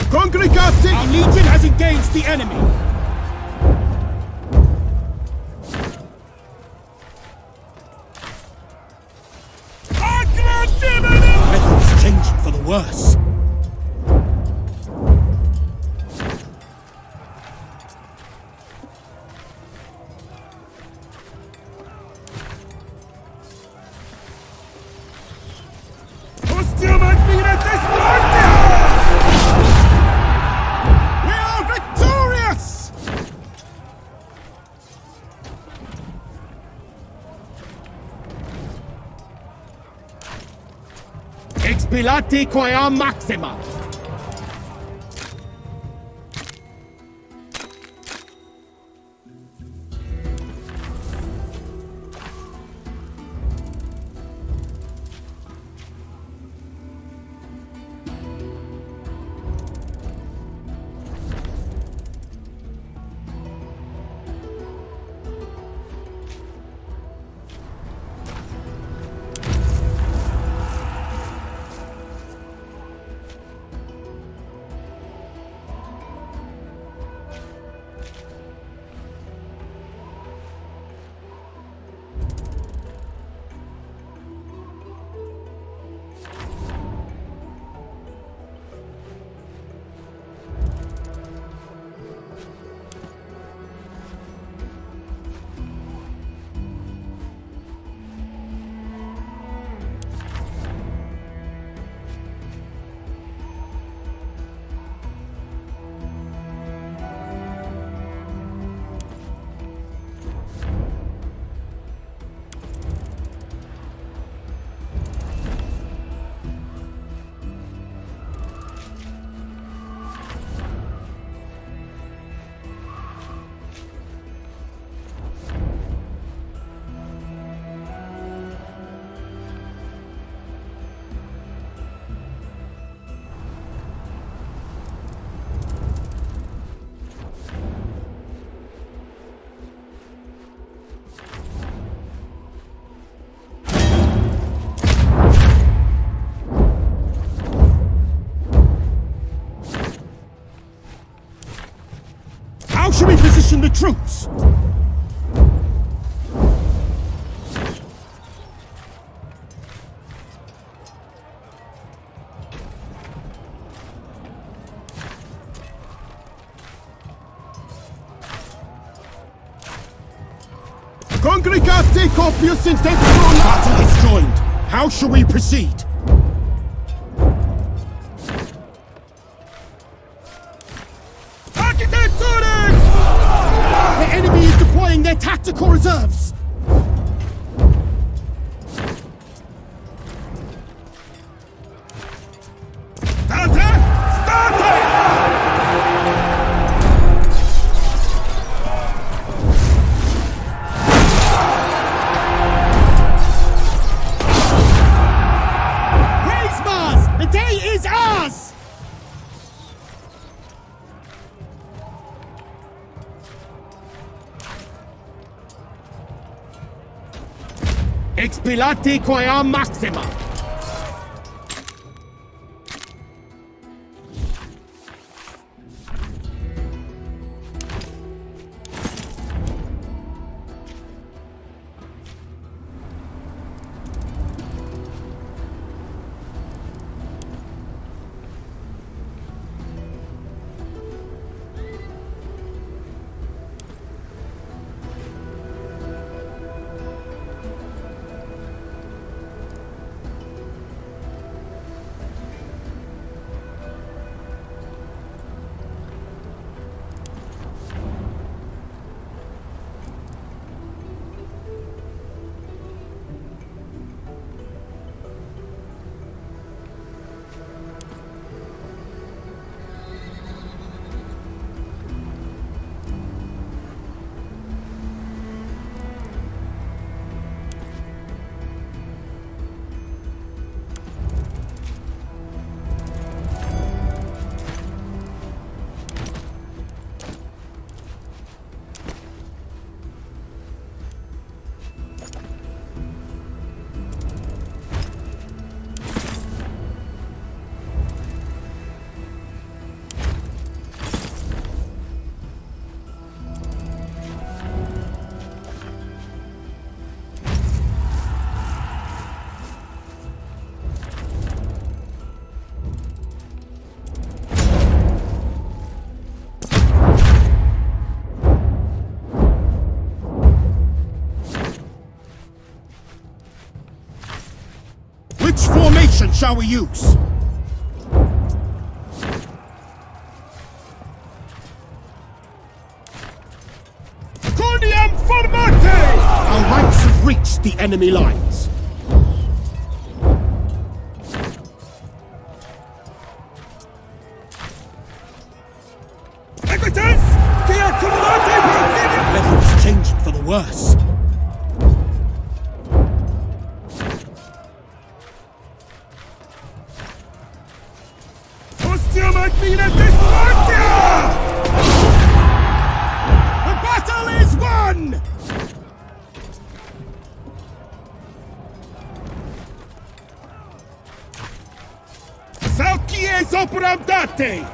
Congregate! Our legion has engaged the enemy. Weather is changing for the worse. Expilati quia maxima! How should we position the troops? Congregate copius in battle is joined. How shall we proceed? The enemy is deploying their tactical reserves! Praise Mars! The day is ours! Expilati quia maxima! shall we use? Cordium formate! Our ranks have reached the enemy lines. Equitas! Via commandate! Weather's changing for the worse. Ostium Admina Discordia! The battle is won! Salcies operam date!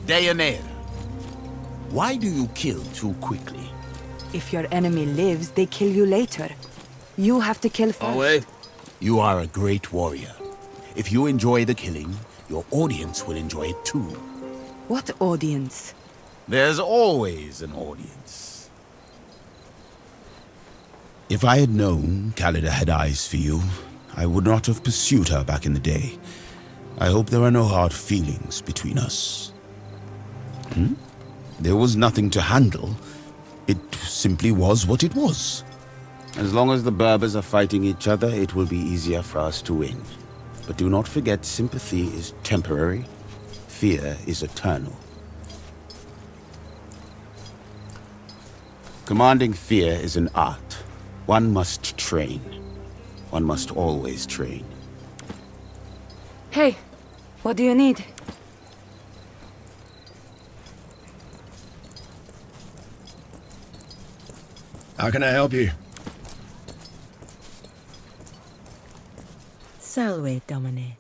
Deyanira, why do you kill too quickly? If your enemy lives, they kill you later. You have to kill first. You are a great warrior. If you enjoy the killing, your audience will enjoy it too. What audience? There's always an audience. If I had known Callida had eyes for you, I would not have pursued her back in the day. I hope there are no hard feelings between us. There was nothing to handle. It simply was what it was. As long as the Berbers are fighting each other, it will be easier for us to win. But do not forget, sympathy is temporary, fear is eternal. Commanding fear is an art. One must train. One must always train. Hey, what do you need? How can I help you? Salve, Domine.